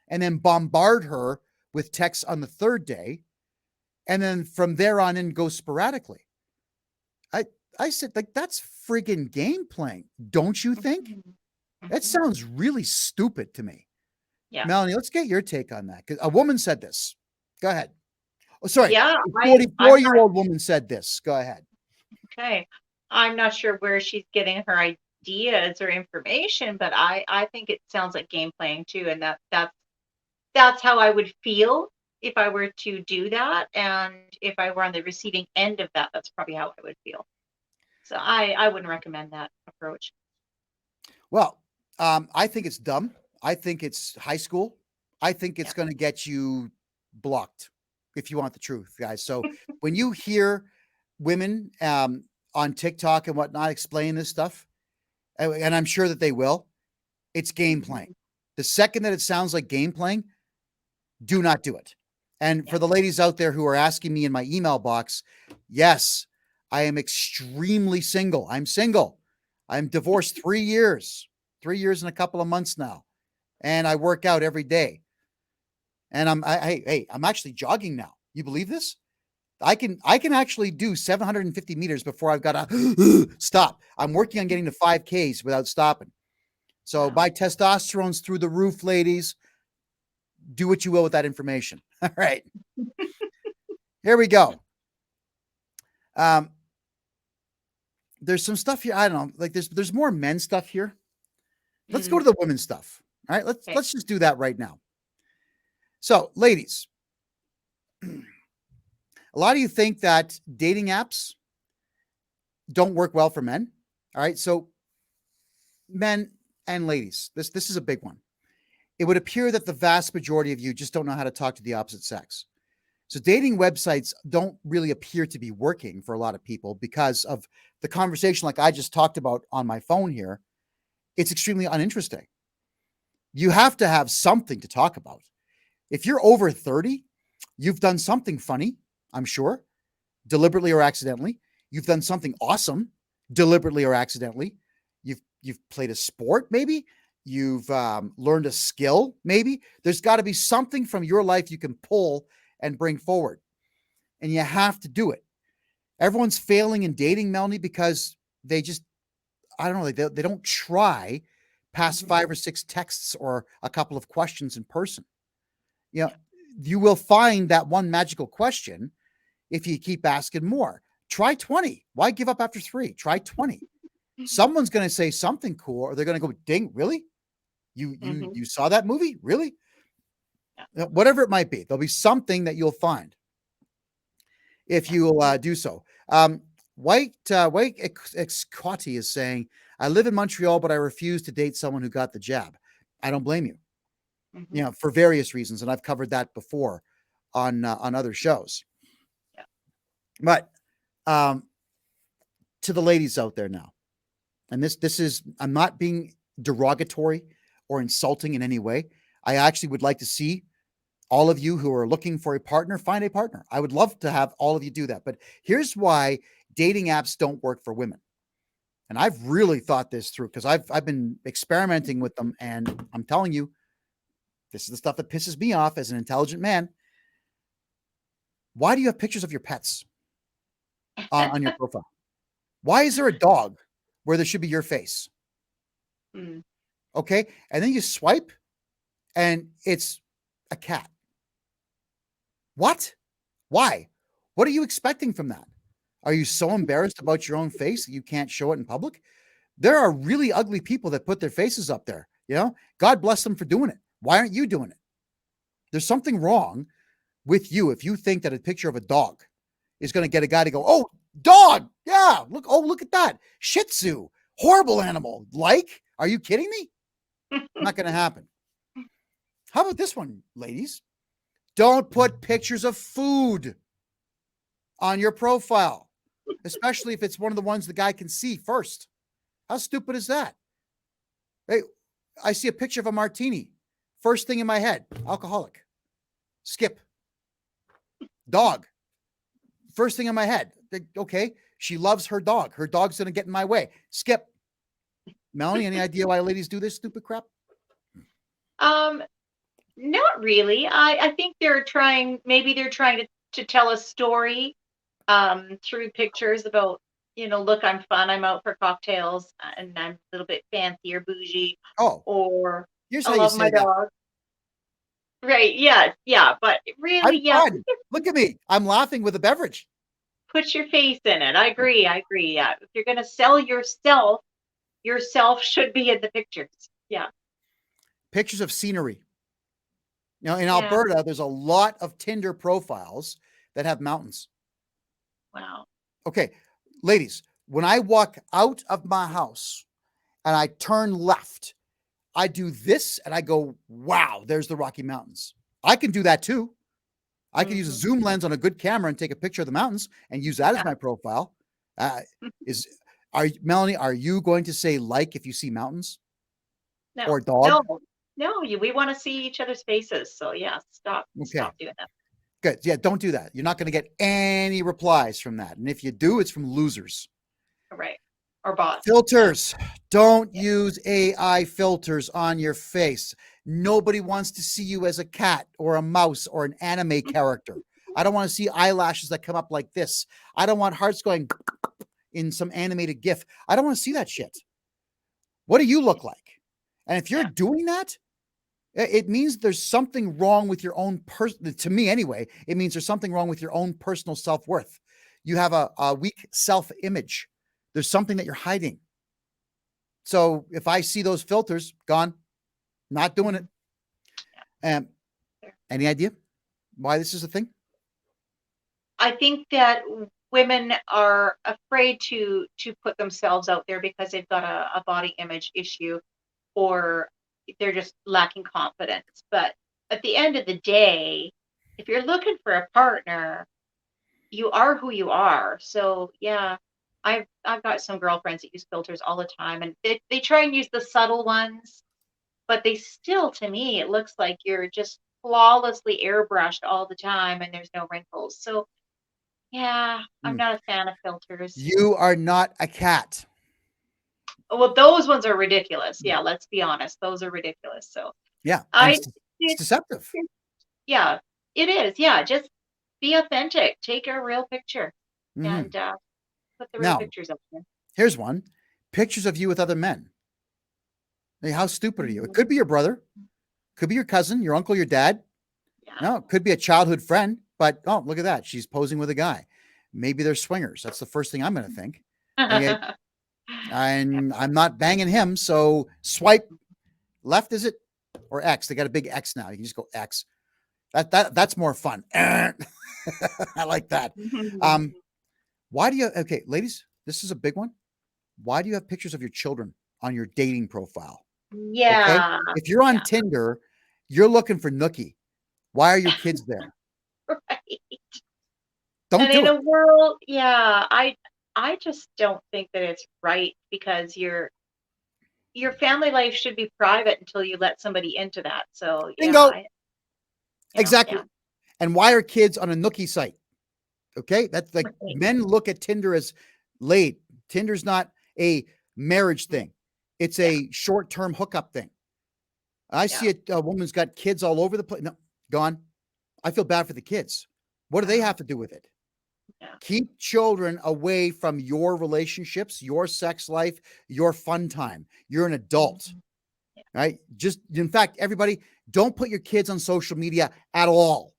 And then bombard her with texts on the 3rd day. And then from there on in, go sporadically. I said, like, that's friggin' game playing. Don't you think? That sounds really stupid to me. Yeah. Melanie, let's get your take on that. Because a woman said this. Go ahead. Oh, sorry. Yeah. A 44-year-old woman said this. Go ahead. Okay. I'm not sure where she's getting her ideas or information, but I think it sounds like game playing too. And that's how I would feel if I were to do that. And if I were on the receiving end of that, that's probably how I would feel. So I wouldn't recommend that approach. Well, I think it's dumb. I think it's high school. I think it's going to get you blocked, if you want the truth, guys. So when you hear women on TikTok and whatnot explain this stuff, and I'm sure that they will, it's game playing. The second that it sounds like game playing, do not do it. And for the ladies out there who are asking me in my email box, yes, I am extremely single. I'm single. I'm divorced 3 years and a couple of months now. And I work out every day. And I'm actually jogging now. You believe this? I can actually do 750 meters before I've got to stop. I'm working on getting to 5Ks without stopping. So my testosterone's through the roof, ladies. do what you will with that information. All right. Here we go. There's some stuff here. I don't know. Like there's more men stuff here. Let's go to the women's stuff. All right. Let's just do that right now. So, ladies, a lot of you think that dating apps don't work well for men. All right. So, men and ladies, this is a big one. It would appear that the vast majority of you just don't know how to talk to the opposite sex. So dating websites don't really appear to be working for a lot of people because of the conversation like I just talked about on my phone here. It's extremely uninteresting. You have to have something to talk about. If you're over 30, you've done something funny, I'm sure, deliberately or accidentally. You've done something awesome, deliberately or accidentally. You've played a sport, maybe. You've learned a skill, maybe. There's got to be something from your life you can pull and bring forward. And you have to do it. Everyone's failing in dating, Melanie, because they just, I don't know, they don't try past 5 or 6 texts or a couple of questions in person. You know, you will find that one magical question if you keep asking more. Try 20. Why give up after 3? Try 20. Someone's going to say something cool, or they're going to go, ding, really? You saw that movie? Really? Yeah. Whatever it might be, there'll be something that you'll find if you'll do so. White Excotty is saying, I live in Montreal, but I refuse to date someone who got the jab. I don't blame you. You know, for various reasons, and I've covered that before on other shows. Yeah. But to the ladies out there now, and this is, I'm not being derogatory or insulting in any way. I actually would like to see all of you who are looking for a partner, find a partner. I would love to have all of you do that. But here's why dating apps don't work for women. And I've really thought this through because I've been experimenting with them, and I'm telling you, this is the stuff that pisses me off as an intelligent man. Why do you have pictures of your pets on your profile? Why is there a dog where there should be your face? Okay. And then you swipe and it's a cat. What? Why? What are you expecting from that? Are you so embarrassed about your own face that you can't show it in public? There are really ugly people that put their faces up there. You know, God bless them for doing it. Why aren't you doing it? There's something wrong with you if you think that a picture of a dog is going to get a guy to go, oh, dog. Yeah. Look at that. Shih Tzu. Horrible animal. Like, are you kidding me? Not going to happen. How about this one, ladies? Don't put pictures of food on your profile, especially if it's one of the ones the guy can see first. How stupid is that? Hey, I see a picture of a martini. First thing in my head, alcoholic. Skip. Dog. First thing in my head. Okay, she loves her dog. Her dog's going to get in my way. Skip. Melanie, any idea why ladies do this stupid crap? Not really. I think they're trying to tell a story through pictures about, look, I'm fun. I'm out for cocktails and I'm a little bit fancy or bougie. Oh, or here's I how you love say my that. dog. Right. Yeah. But really, yeah. Fun. Look at me. I'm laughing with a beverage. Put your face in it. I agree. Yeah. If you're going to sell yourself should be in the pictures. Yeah. Pictures of scenery. Now, in Alberta, there's a lot of Tinder profiles that have mountains. Wow. Okay, ladies, when I walk out of my house and I turn left, I do this and I go, wow, there's the Rocky Mountains. I can do that too. I can use a zoom lens on a good camera and take a picture of the mountains and use that as my profile. Melanie, are you going to say like if you see mountains? No. Or dog? No, we want to see each other's faces. So yeah, stop doing that. Good. Yeah, don't do that. You're not going to get any replies from that. And if you do, it's from losers. Right. Or bots. Filters. Don't use AI filters on your face. Nobody wants to see you as a cat or a mouse or an anime character. I don't want to see eyelashes that come up like this. I don't want hearts going in some animated GIF. I don't want to see that shit. What do you look like? And if you're doing that, It means there's something wrong with your own person. To me, anyway, it means there's something wrong with your own personal self-worth. You have a weak self-image. There's something that you're hiding. So if I see those filters, gone, not doing it. Any idea why this is a thing? I think that women are afraid to put themselves out there because they've got a body image issue, or they're just lacking confidence. But at the end of the day, if you're looking for a partner, you are who you are. So yeah, I've got some girlfriends that use filters all the time, and they try and use the subtle ones, but they still, to me, it looks like you're just flawlessly airbrushed all the time and there's no wrinkles. So yeah, I'm not a fan of filters. You are not a cat. Well, those ones are ridiculous. Yeah, let's be honest. Those are ridiculous. So Yeah, it's deceptive. Yeah, it is. Yeah, just be authentic. Take a real picture and put the real pictures up there. Here's one. Pictures of you with other men. Hey, how stupid are you? It could be your brother, could be your cousin, your uncle, your dad. Yeah. No, it could be a childhood friend, but oh, look at that. She's posing with a guy. Maybe they're swingers. That's the first thing I'm going to think. And I'm not banging him. So swipe left, is it? Or X? They got a big X now. You can just go X. That's more fun. I like that. Why do you, okay, ladies, this is a big one. Why do you have pictures of your children on your dating profile? Yeah. Okay? If you're on Tinder, you're looking for Nookie. Why are your kids there? Right. Don't do it. In a world, yeah, I just don't think that it's right, because your family life should be private until you let somebody into that. So Bingo. Yeah, Exactly. Yeah. And why are kids on a Nookie site? Okay, that's like men look at Tinder as laid. Tinder's not a marriage thing. It's a short-term hookup thing. I see a woman's got kids all over the place. No, gone. I feel bad for the kids. What do they have to do with it? Yeah. Keep children away from your relationships, your sex life, your fun time. You're an adult, right? Just, in fact, everybody, don't put your kids on social media at all.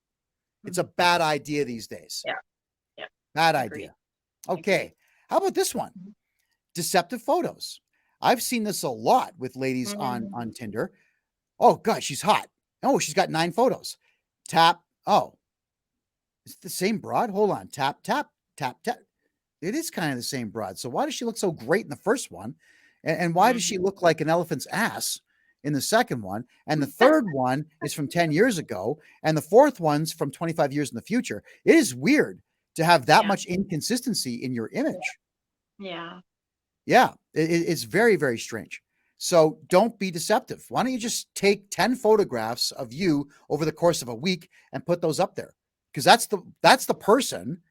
It's a bad idea these days. Yeah. Bad idea. Okay. How about this one? Deceptive photos. I've seen this a lot with ladies on Tinder. Oh, God, she's hot. Oh, she's got 9 photos. Tap. Oh, it's the same broad. Hold on. Tap, tap, tap, tap. It is kind of the same broad. So why does she look so great in the first one? And why does she look like an elephant's ass in the second one? And the third one is from 10 years ago. And the fourth one's from 25 years in the future. It is weird to have that much inconsistency in your image. Yeah. It's very, very strange. So don't be deceptive. Why don't you just take 10 photographs of you over the course of a week and put those up there? Because that's the person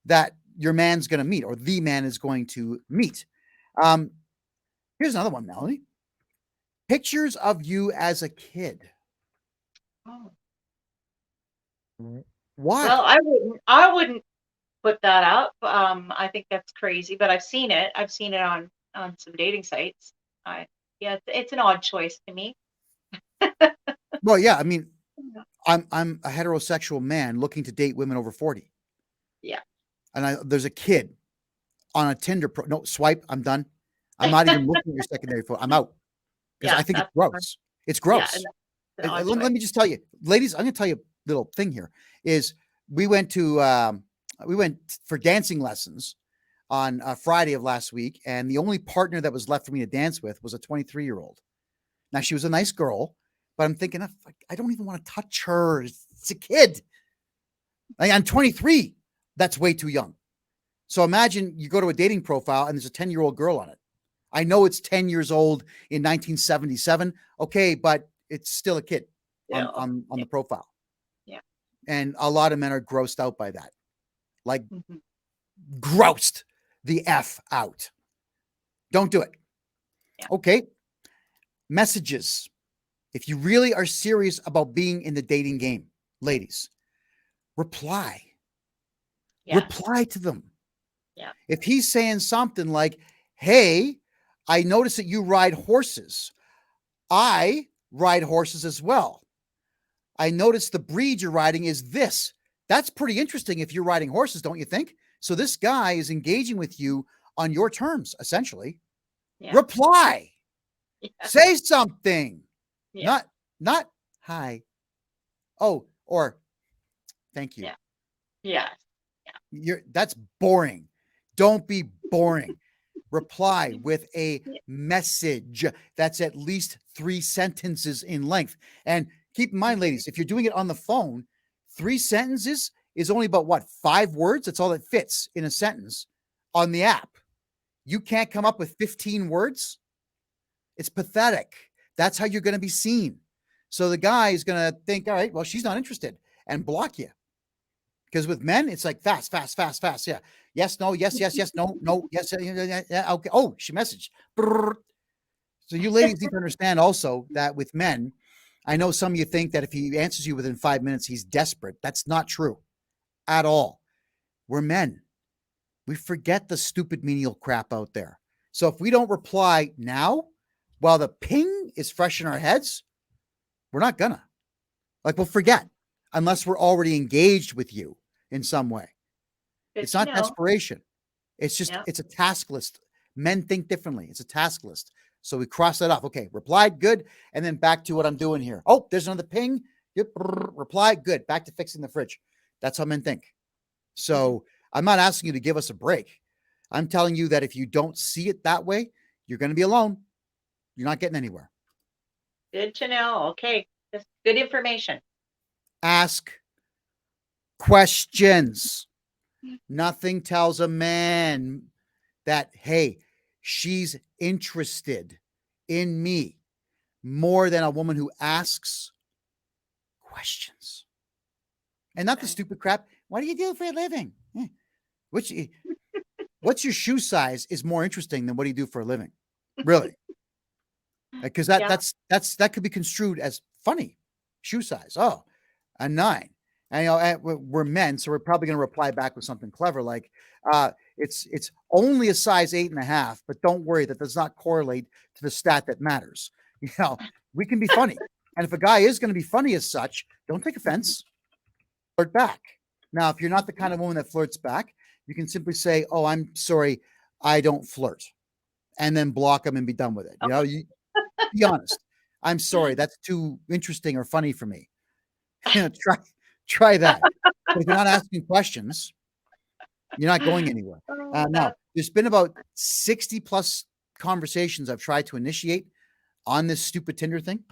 that your man's going to meet, or the man is going to meet. Here's another one, Melanie. Pictures of you as a kid. Oh. Why? Well, I wouldn't put that up. I think that's crazy, but I've seen it. I've seen it on some dating sites. It's an odd choice to me. Well, yeah, I mean, I'm a heterosexual man looking to date women over 40. Yeah. And there's a kid on a Tinder no, swipe, I'm done. I'm not even looking at your secondary photo. I'm out. Because I think it's gross. It's gross. Yeah, let me just tell you, ladies, I'm going to tell you a little thing here is we went for dancing lessons on Friday of last week. And the only partner that was left for me to dance with was a 23-year-old. Now, she was a nice girl, but I'm thinking, I don't even want to touch her. It's a kid. I'm 23. That's way too young. So imagine you go to a dating profile and there's a 10-year-old girl on it. I know it's 10 years old in 1977. Okay, but it's still a kid on the profile. Yeah. And a lot of men are grossed out by that. Like grossed the F out. Don't do it. Yeah. Okay. Messages. If you really are serious about being in the dating game, ladies, reply. Yeah. Reply to them. Yeah. If he's saying something like, hey, I noticed that you ride horses. I ride horses as well. I noticed the breed you're riding is this. That's pretty interesting if you're riding horses, don't you think? So this guy is engaging with you on your terms, essentially. Yeah. Reply. Yeah. Say something. Yeah. Not hi. Oh, or thank you. Yeah. That's boring. Don't be boring. Reply with a message that's at least 3 sentences in length. And keep in mind, ladies, if you're doing it on the phone, 3 sentences is only about what, 5 words? That's all that fits in a sentence on the app. You can't come up with 15 words. It's pathetic. That's how you're going to be seen. So the guy is going to think, all right, well, she's not interested, and block you. Because with men, it's like fast. Yeah. Yes, no, yes, no, yes, yeah, okay. Oh, she messaged. Brrr. So you ladies need to understand also that with men, I know some of you think that if he answers you within 5 minutes, he's desperate. That's not true at all. We're men. We forget the stupid menial crap out there. So if we don't reply now, while the ping is fresh in our heads, we're not gonna. Like, we'll forget unless we're already engaged with you in some way. It's not desperation. It's just, it's a task list. Men think differently. It's a task list. So we cross that off. Okay, replied, good. And then back to what I'm doing here. Oh, there's another ping. Yep, reply, good. Back to fixing the fridge. That's how men think. So I'm not asking you to give us a break. I'm telling you that if you don't see it that way, you're going to be alone. You're not getting anywhere. Good to know. Okay, that's good information. Ask questions. Nothing tells a man that, hey, she's interested in me more than a woman who asks questions. And not the stupid crap. What do you do for a living? What's your shoe size is more interesting than what do you do for a living? Really? Because that could be construed as funny. Shoe size. Oh, a 9. And we're men, so we're probably going to reply back with something clever like, it's only a size 8.5, but don't worry, that does not correlate to the stat that matters. We can be funny. And if a guy is going to be funny as such, don't take offense. Flirt back. Now, if you're not the kind of woman that flirts back, you can simply say, oh, I'm sorry, I don't flirt. And then block them and be done with it. You be honest. I'm sorry, that's too interesting or funny for me. Try that. But if you're not asking questions, you're not going anywhere. Now, there's been about 60 plus conversations I've tried to initiate on this stupid Tinder thing,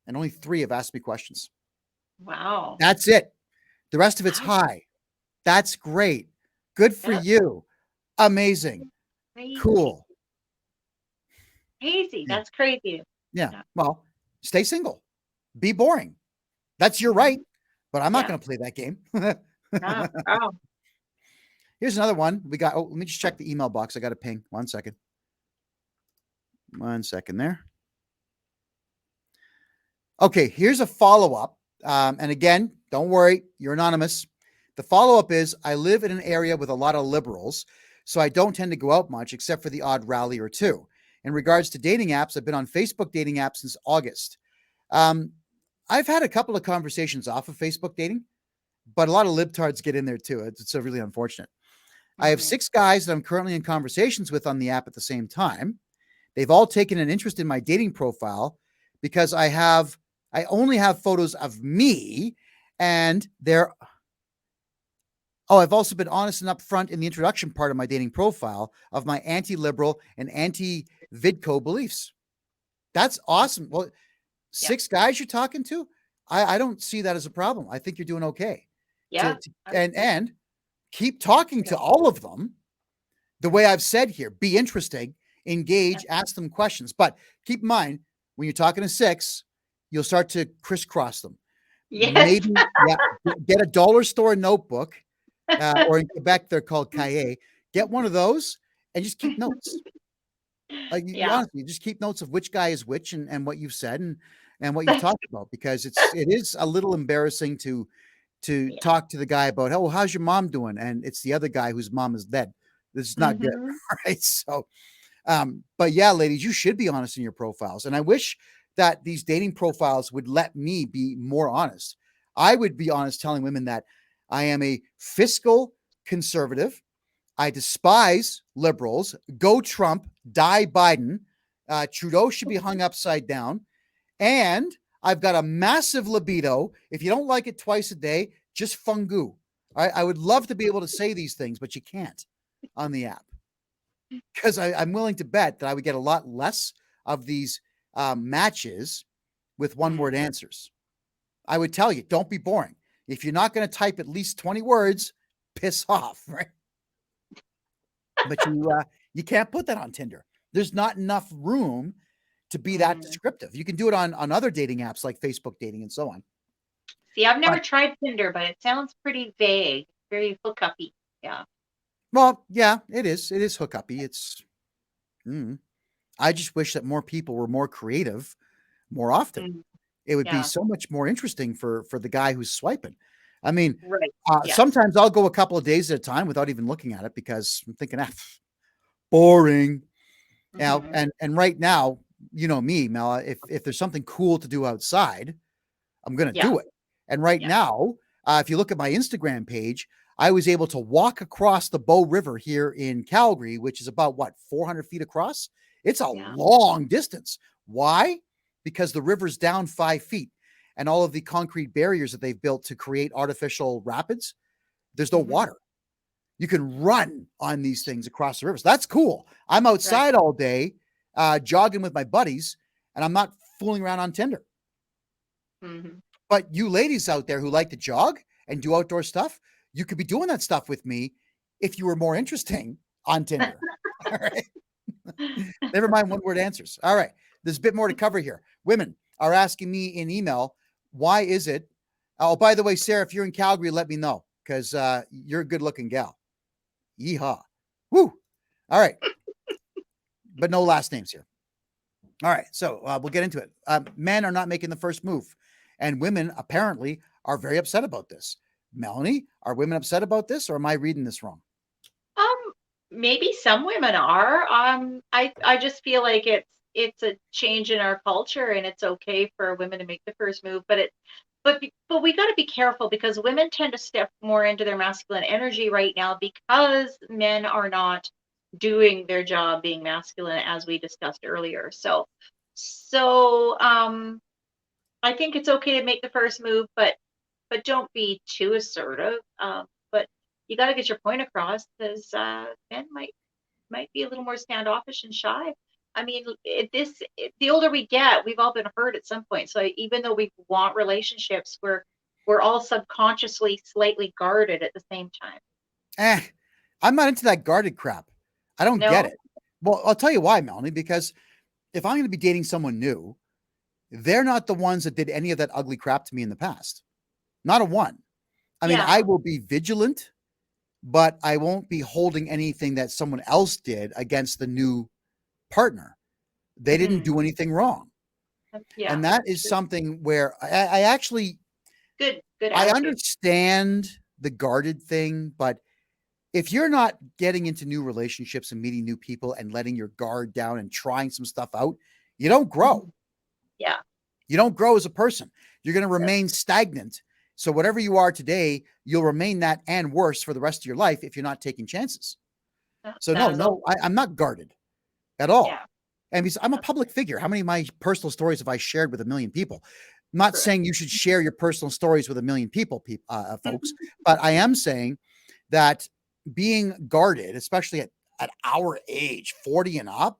and only 3 have asked me questions. Wow. That's it. The rest of it's hi. That's great. Good for you. Amazing. Crazy. Cool. Crazy. That's crazy. Yeah. Well, stay single. Be boring. That's your right. But I'm not going to play that game. Here's another one. We got, let me just check the email box. I got a ping. 1 second. 1 second there. Okay, here's a follow-up. And again, don't worry, you're anonymous. The follow-up is, I live in an area with a lot of liberals, so I don't tend to go out much except for the odd rally or two. In regards to dating apps, I've been on Facebook dating apps since August. I've had a couple of conversations off of Facebook dating, but a lot of libtards get in there too. It's really unfortunate. I have 6 guys that I'm currently in conversations with on the app at the same time. They've all taken an interest in my dating profile because I only have photos of me, and I've also been honest and upfront in the introduction part of my dating profile of my anti-liberal and anti-vidco beliefs. That's awesome. Well, 6 guys you're talking to, I don't see that as a problem. I think you're doing okay. Yeah. And keep talking to all of them the way I've said here. Be interesting, engage, ask them questions. But keep in mind, when you're talking to 6, you'll start to crisscross them. Yes. Maybe get a dollar store notebook, or in Quebec, they're called cahiers. Get one of those and just keep notes. Like, honestly, just keep notes of which guy is which and what you've said and what you've talked about, because it is a little embarrassing to talk to the guy about, oh, how's your mom doing? And it's the other guy whose mom is dead. This is not good. Right. So, but yeah, ladies, you should be honest in your profiles. And I wish that these dating profiles would let me be more honest. I would be honest telling women that I am a fiscal conservative. I despise liberals. Go Trump, die Biden. Trudeau should be hung upside down. And I've got a massive libido. If you don't like it twice a day, just fungu. I would love to be able to say these things, but you can't on the app, because I'm willing to bet that I would get a lot less of these matches with one-word answers. I would tell you, don't be boring. If you're not going to type at least 20 words, piss off, right? But you can't put that on Tinder. There's not enough room to be that descriptive. You can do it on other dating apps like Facebook dating and so on. See, I've never tried Tinder, but it sounds pretty vague, very hookup-y. Yeah. Well, yeah, it is. It is hookup-y. It's. I just wish that more people were more creative more often. It would be so much more interesting for the guy who's swiping. I mean, sometimes I'll go a couple of days at a time without even looking at it because I'm thinking, boring. Now, and right now, you know me, Mel, if there's something cool to do outside, I'm going to do it. And right now, if you look at my Instagram page, I was able to walk across the Bow River here in Calgary, which is about 400 feet across. It's a long distance. Why? Because the river's down 5 feet and all of the concrete barriers that they've built to create artificial rapids. There's no water. You can run on these things across the rivers. That's cool. I'm outside all day, jogging with my buddies, and I'm not fooling around on Tinder. But you ladies out there who like to jog and do outdoor stuff, you could be doing that stuff with me if you were more interesting on Tinder. All right. Never mind one-word answers. All right. There's a bit more to cover here. Women are asking me in email, why is it? Oh, by the way, Sarah, if you're in Calgary, let me know, because you're a good-looking gal. Yeehaw. Woo. All right. But no last names here. All right. So we'll get into it. Men are not making the first move. And women apparently are very upset about this. Melanie, are women upset about this, or am I reading this wrong? Maybe some women are. I just feel like it's a change in our culture, and it's okay for women to make the first move. But we got to be careful, because women tend to step more into their masculine energy right now because men are not doing their job being masculine, as we discussed earlier. So I think it's okay to make the first move, but don't be too assertive. But you got to get your point across, because men might be a little more standoffish and shy. I mean, the older we get, we've all been hurt at some point. So even though we want relationships, we're all subconsciously slightly guarded at the same time. I'm not into that guarded crap. I don't get it. Well, I'll tell you why, Melanie, because if I'm going to be dating someone new, they're not the ones that did any of that ugly crap to me in the past. Not a one. I mean, I will be vigilant, but I won't be holding anything that someone else did against the new partner. They didn't do anything wrong. Yeah, and that is something where I actually good I understand the guarded thing, but if you're not getting into new relationships and meeting new people and letting your guard down and trying some stuff out, you don't grow. Yeah. You don't grow as a person. You're going to remain stagnant. So whatever you are today, you'll remain that and worse for the rest of your life if you're not taking chances. So I'm not guarded at all. Yeah. And because I'm a public figure. How many of my personal stories have I shared with 1 million people? I'm not saying you should share your personal stories with 1 million people, folks, but I am saying that being guarded, especially at our age, 40 and up,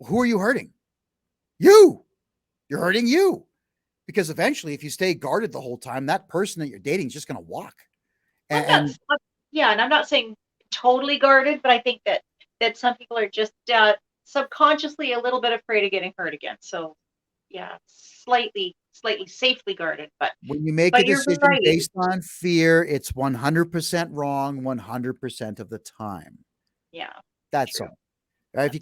who are you hurting? You're hurting you. Because eventually, if you stay guarded the whole time, that person that you're dating is just going to walk. And I'm not saying totally guarded, but I think that some people are just subconsciously a little bit afraid of getting hurt again. So, slightly safely guarded. But when you make a decision based on fear, it's 100% wrong 100% of the time. Yeah, that's true. All. Right?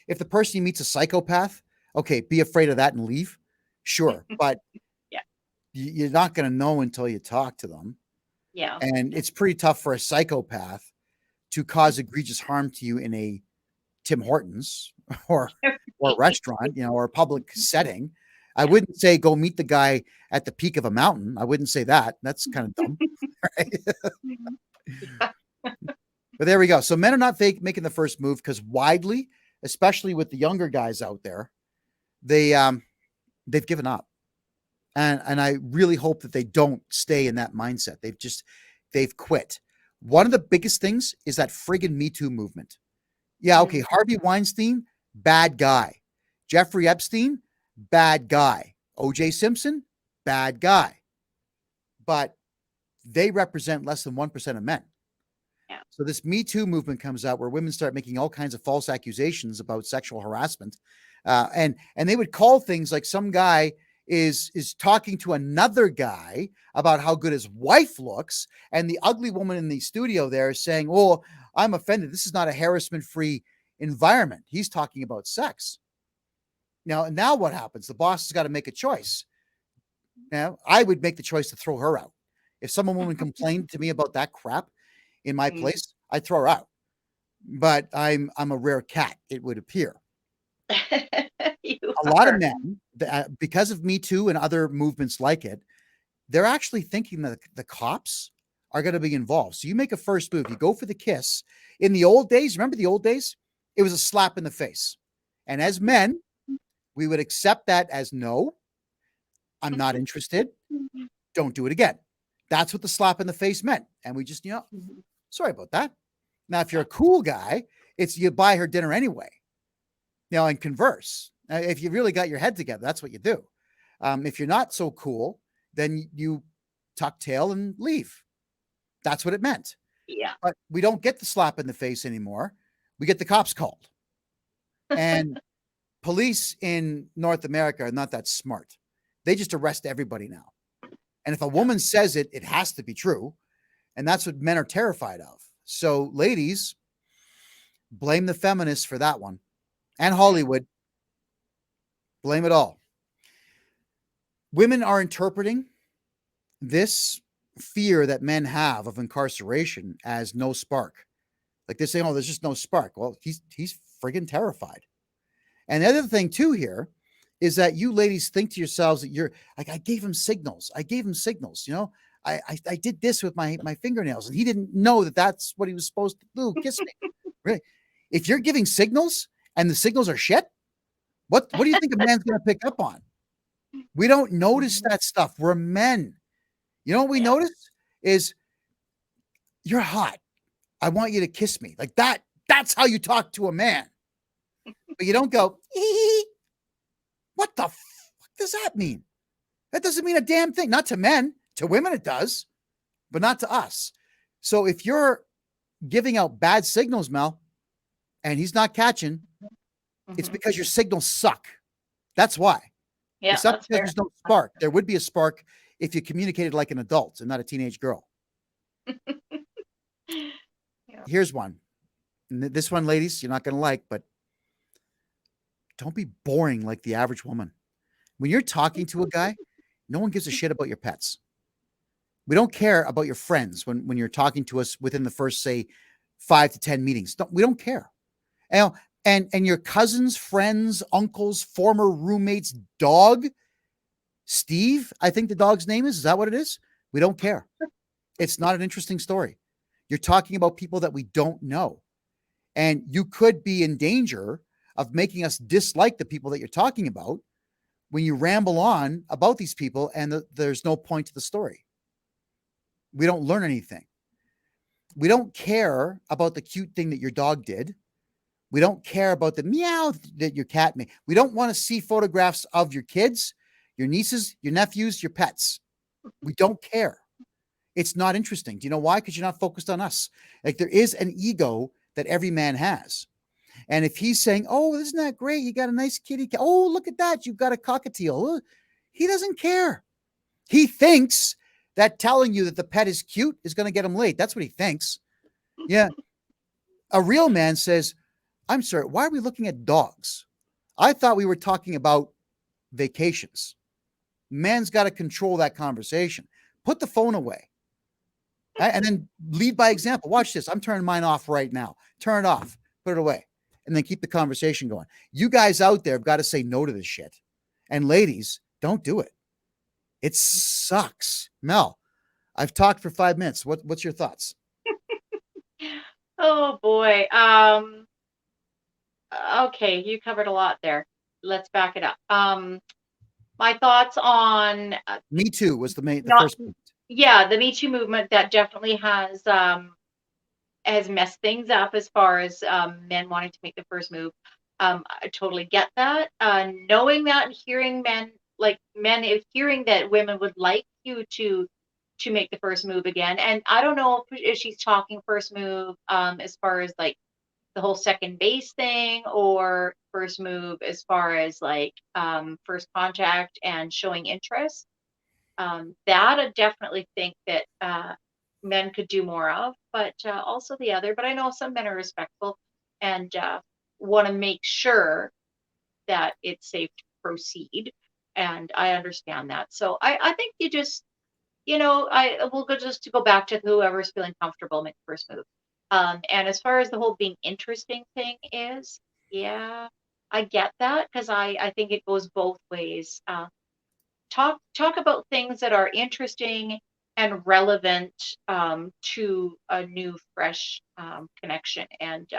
If the person you meet's a psychopath, okay, be afraid of that and leave. Sure, but you're not going to know until you talk to them. Yeah, and it's pretty tough for a psychopath to cause egregious harm to you in a Tim Hortons or or a restaurant, or a public setting. I wouldn't say go meet the guy at the peak of a mountain. I wouldn't say that. That's kind of dumb. Right? Yeah. But there we go. So men are not making the first move because widely, especially with the younger guys out there, they've given up. And I really hope that they don't stay in that mindset. They've quit. One of the biggest things is that friggin' Me Too movement. Yeah, okay. Harvey Weinstein, bad guy. Jeffrey Epstein, bad guy. O.J. Simpson, bad guy. But they represent less than 1% of men. Yeah. So this Me Too movement comes out where women start making all kinds of false accusations about sexual harassment. And they would call things like some guy is talking to another guy about how good his wife looks, and the ugly woman in the studio there is saying, "Oh, I'm offended. This is not a harassment-free environment. He's talking about sex." Now what happens? The boss has got to make a choice. Now, I would make the choice to throw her out. If some woman complained to me about that crap in my place, I'd throw her out. But I'm a rare cat, it would appear. A lot of men, because of Me Too and other movements like it, they're actually thinking that the cops are going to be involved. So you make a first move, you go for the kiss. In the old days, remember the old days? It was a slap in the face. And as men, we would accept that as no, I'm not interested. Don't do it again. That's what the slap in the face meant. And we just, sorry about that. Now, if you're a cool guy, it's you buy her dinner anyway. And converse. If you really got your head together, that's what you do. If you're not so cool, then you tuck tail and leave. That's what it meant. Yeah. But we don't get the slap in the face anymore. We get the cops called. And police in North America are not that smart. They just arrest everybody now. And if a woman says it, it has to be true. And that's what men are terrified of. So ladies, blame the feminists for that one. And Hollywood. Blame it all. Women are interpreting this fear that men have of incarceration as no spark. Like they're saying, oh, there's just no spark. Well, he's friggin' terrified. And the other thing too here is that you ladies think to yourselves that you're like, I gave him signals. I did this with my fingernails and he didn't know that that's what he was supposed to do. Kiss me. Really? If you're giving signals and the signals are shit, what do you think a man's going to pick up on? We don't notice that stuff. We're men. You know what we notice is you're hot. I want you to kiss me. Like that. That's how you talk to a man. But you don't go, what the fuck does that mean? That doesn't mean a damn thing. Not to men. To women it does, but not to us. So if you're giving out bad signals, Mel, and he's not catching, it's because your signals suck. That's why. Yeah, it's not because there's no spark. There would be a spark if you communicated like an adult and not a teenage girl. Here's one. And this one, ladies, you're not going to like, but don't be boring like the average woman. When you're talking to a guy, no one gives a shit about your pets. We don't care about your friends when you're talking to us within the first, say, 5 to 10 meetings. We don't care. And your cousin's friends, uncles, former roommates, dog, Steve, I think the dog's name is that what it is? We don't care. It's not an interesting story. You're talking about people that we don't know. And you could be in danger of making us dislike the people that you're talking about when you ramble on about these people and there's no point to the story. We don't learn anything. We don't care about the cute thing that your dog did. We don't care about the meow that your cat made. We don't want to see photographs of your kids, your nieces, your nephews, your pets. We don't care. It's not interesting. Do you know why? Because you're not focused on us. Like there is an ego that every man has. And if he's saying, oh, isn't that great? You got a nice kitty cat. Oh, look at that. You've got a cockatiel. He doesn't care. He thinks that telling you that the pet is cute is going to get him laid. That's what he thinks. Yeah. A real man says, I'm sorry, why are we looking at dogs? I thought we were talking about vacations. Man's got to control that conversation. Put the phone away. Right? And then lead by example. Watch this. I'm turning mine off right now. Turn it off. Put it away. and then keep the conversation going. You guys out there have got to say no to this shit. And ladies, don't do it. It sucks. Mel, I've talked for 5 minutes. What's your thoughts? Oh boy. Okay, you covered a lot there. Let's back it up. My thoughts on Me Too was the not first point. yeah, the Me Too movement that definitely has messed things up as far as men wanting to make the first move. I totally get that. Knowing that and hearing men hearing that women would like you to make the first move again. And I don't know if she's talking first move as far as like the whole second base thing, or first move as far as like first contact and showing interest. That I definitely think that men could do more of, but also the other. But I know some men are respectful and want to make sure that it's safe to proceed. And I understand that. So I think you just, I will go just to go back to whoever's feeling comfortable make the first move. And as far as the whole being interesting thing is, yeah, I get that because I think it goes both ways. Talk about things that are interesting and relevant to a new, fresh connection, and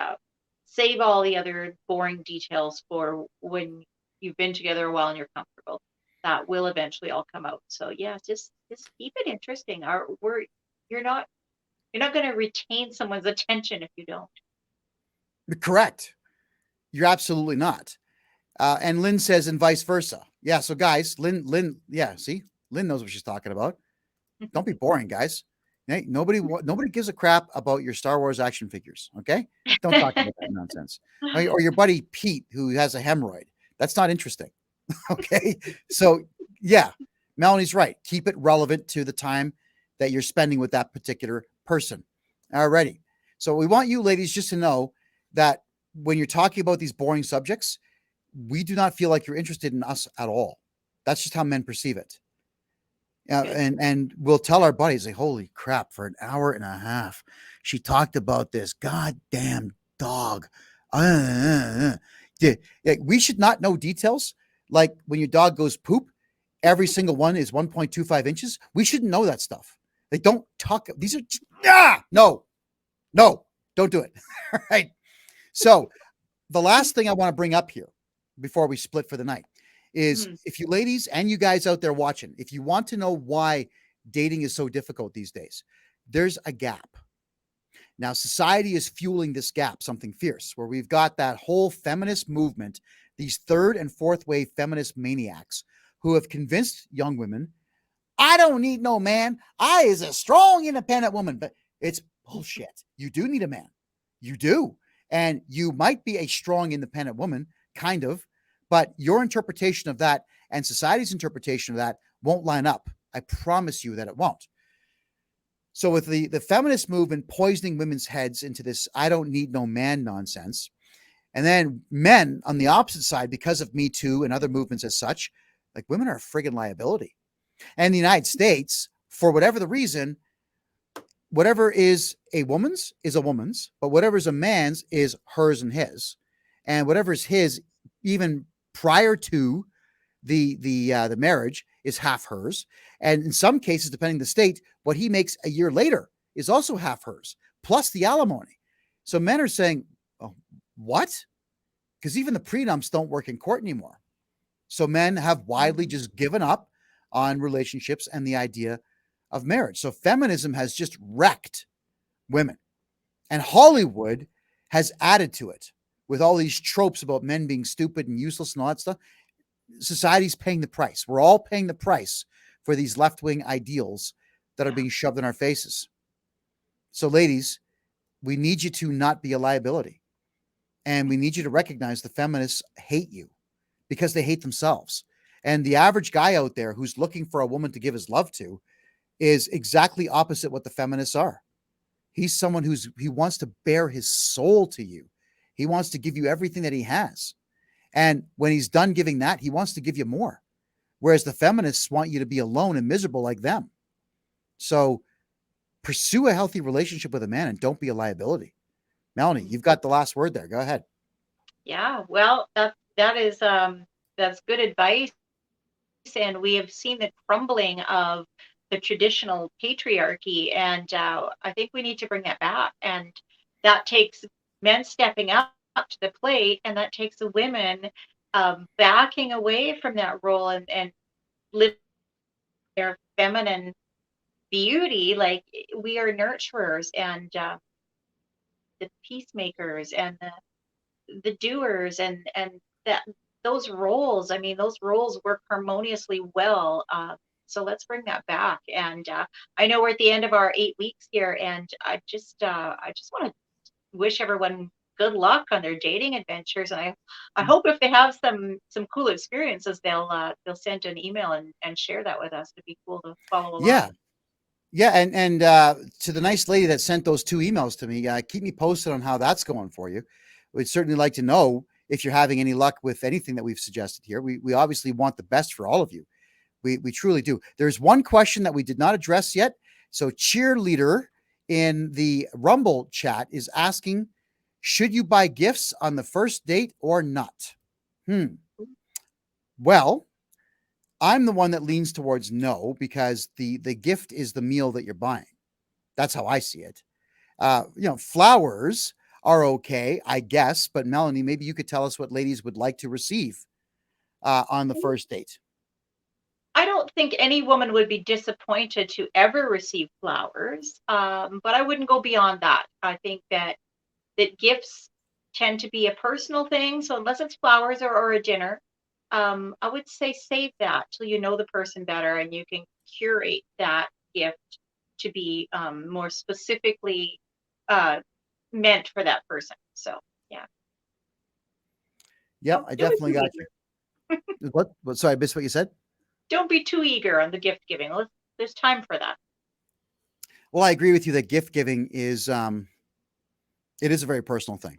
save all the other boring details for when you've been together a while and you're comfortable. That will eventually all come out. So yeah, just keep it interesting. You're not you're not going to retain someone's attention if you don't. Correct. You're absolutely not. And Lynn says, and vice versa. Yeah. So guys, Lynn, yeah. See, Lynn knows what she's talking about. Don't be boring, guys. Hey, nobody gives a crap about your Star Wars action figures. Okay, don't talk about that nonsense. Or your buddy Pete who has a hemorrhoid. That's not interesting. Okay, so yeah, Melanie's right. Keep it relevant to the time that you're spending with that particular person. Alrighty. So we want you ladies just to know that when you're talking about these boring subjects, we do not feel like you're interested in us at all. That's just how men perceive it. And we'll tell our buddies, like, holy crap, for an hour and a half, she talked about this goddamn dog. We should not know details. Like when your dog goes poop, every single one is 1.25 inches. We shouldn't know that stuff. They don't talk. These are, no, don't do it. All right. So the last thing I want to bring up here before we split for the night is if you ladies and you guys out there watching, if you want to know why dating is so difficult these days, there's a gap. Now, society is fueling this gap, something fierce, where we've got that whole feminist movement, these third and fourth wave feminist maniacs who have convinced young women, I don't need no man. I is a strong, independent woman. But it's bullshit. You do need a man. You do. And you might be a strong, independent woman, kind of, but your interpretation of that and society's interpretation of that won't line up. I promise you that it won't. So with the feminist movement poisoning women's heads into this I don't need no man nonsense, and then men on the opposite side, because of Me Too and other movements as such, like women are a friggin' liability. And the United States, for whatever the reason, whatever is a woman's is a woman's, but whatever is a man's is hers and his. And whatever is his, even prior to the marriage, is half hers. And in some cases, depending on the state, what he makes a year later is also half hers, plus the alimony. So men are saying, oh, what? Because even the prenups don't work in court anymore. So men have widely just given up on relationships and the idea of marriage. So feminism has just wrecked women. And Hollywood has added to it with all these tropes about men being stupid and useless and all that stuff. Society's paying the price. We're all paying the price for these left-wing ideals that are being shoved in our faces. So ladies, we need you to not be a liability. And we need you to recognize the feminists hate you because they hate themselves. And the average guy out there who's looking for a woman to give his love to is exactly opposite what the feminists are. He's someone he wants to bare his soul to you. He wants to give you everything that he has. And when he's done giving that, he wants to give you more. Whereas the feminists want you to be alone and miserable like them. So pursue a healthy relationship with a man and don't be a liability. Melanie, you've got the last word there. Go ahead. Yeah, well, that's good advice, and we have seen the crumbling of the traditional patriarchy, and I think we need to bring that back. And that takes men stepping up to the plate, and that takes the women backing away from that role and living their feminine beauty. Like we are nurturers and the peacemakers and the doers and that those roles, I mean, those roles work harmoniously well. So let's bring that back. And I know we're at the end of our 8 weeks here, and I just want to wish everyone good luck on their dating adventures. And I hope if they have some cool experiences, they'll send an email and share that with us. It'd be cool to follow Yeah. along. Yeah. And to the nice lady that sent those 2 emails to me, keep me posted on how that's going for you. We'd certainly like to know if you're having any luck with anything that we've suggested here. We obviously want the best for all of you. We truly do. There's one question that we did not address yet. So cheerleader in the Rumble chat is asking, should you buy gifts on the first date or not? Well, I'm the one that leans towards no, because the gift is the meal that you're buying. That's how I see it. Flowers are okay, I guess. But Melanie, maybe you could tell us what ladies would like to receive on the first date. I don't think any woman would be disappointed to ever receive flowers, but I wouldn't go beyond that. I think that gifts tend to be a personal thing, so unless it's flowers or a dinner, I would say save that till you know the person better, and you can curate that gift to be more specifically uh, meant for that person. So yeah, Yeah, I don't be definitely too got eager. you. What? Sorry, I missed what you said. Don't be too eager on the gift giving. There's time for that. Well, I agree with you that gift giving is it is a very personal thing.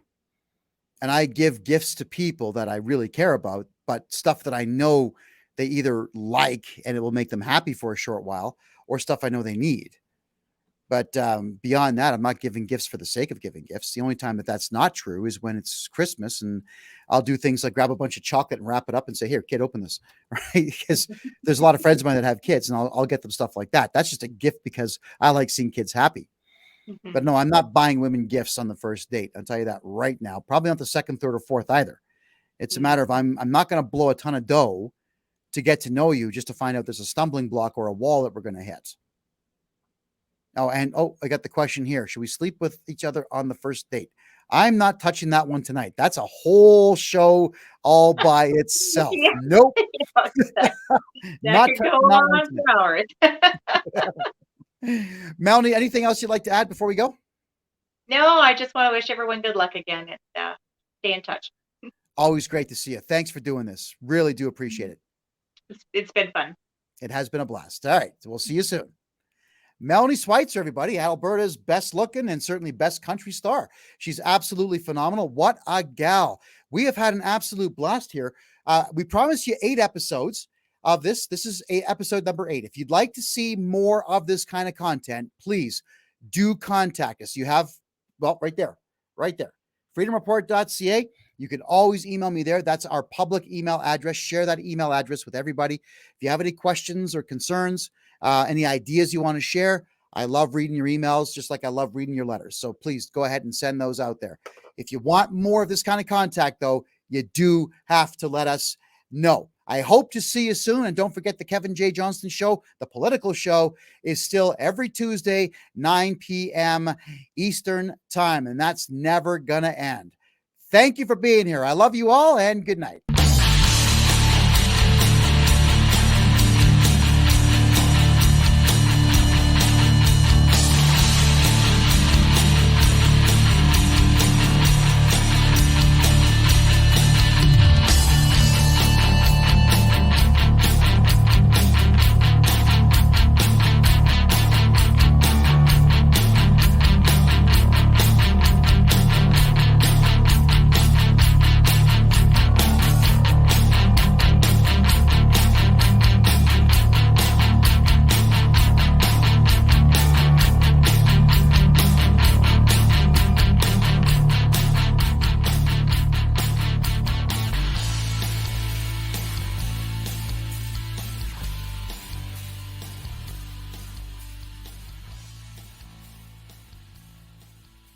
And I give gifts to people that I really care about, but stuff that I know they either like and it will make them happy for a short while, or stuff I know they need. But beyond that, I'm not giving gifts for the sake of giving gifts. The only time that that's not true is when it's Christmas, and I'll do things like grab a bunch of chocolate and wrap it up and say, "Here, kid, open this," right? Because there's a lot of friends of mine that have kids, and I'll get them stuff like that. That's just a gift because I like seeing kids happy. Mhm. But no, I'm not buying women gifts on the first date. I'll tell you that right now. Probably not the second, third, or fourth either. It's a Yeah. matter of I'm not going to blow a ton of dough to get to know you just to find out there's a stumbling block or a wall that we're going to hit. I got the question here. Should we sleep with each other on the first date? I'm not touching that one tonight. That's a whole show all by itself. Yeah, Nope, that, that not could go touching that one on tonight. for hours. Melanie, anything else you'd like to add before we go? No, I just want to wish everyone good luck again and stay in touch. Always great to see you. Thanks for doing this. Really do appreciate it. It's been fun. It has been a blast. All right. So we'll see you soon. Melanie Switzer, everybody, Alberta's best looking and certainly best country star. She's absolutely phenomenal. What a gal. We have had an absolute blast here. We promised you 8 episodes of this. This is episode number 8. If you'd like to see more of this kind of content, please do contact us. You have, well, right there, freedomreport.ca. You can always email me there. That's our public email address. Share that email address with everybody. If you have any questions or concerns, any ideas you want to share, I love reading your emails just like I love reading your letters. So please go ahead and send those out there. If you want more of this kind of contact, though, you do have to let us know. I hope to see you soon. And don't forget the Kevin J. Johnston Show, the political show, is still every Tuesday, 9 p.m. Eastern Time. And that's never going to end. Thank you for being here. I love you all, and good night.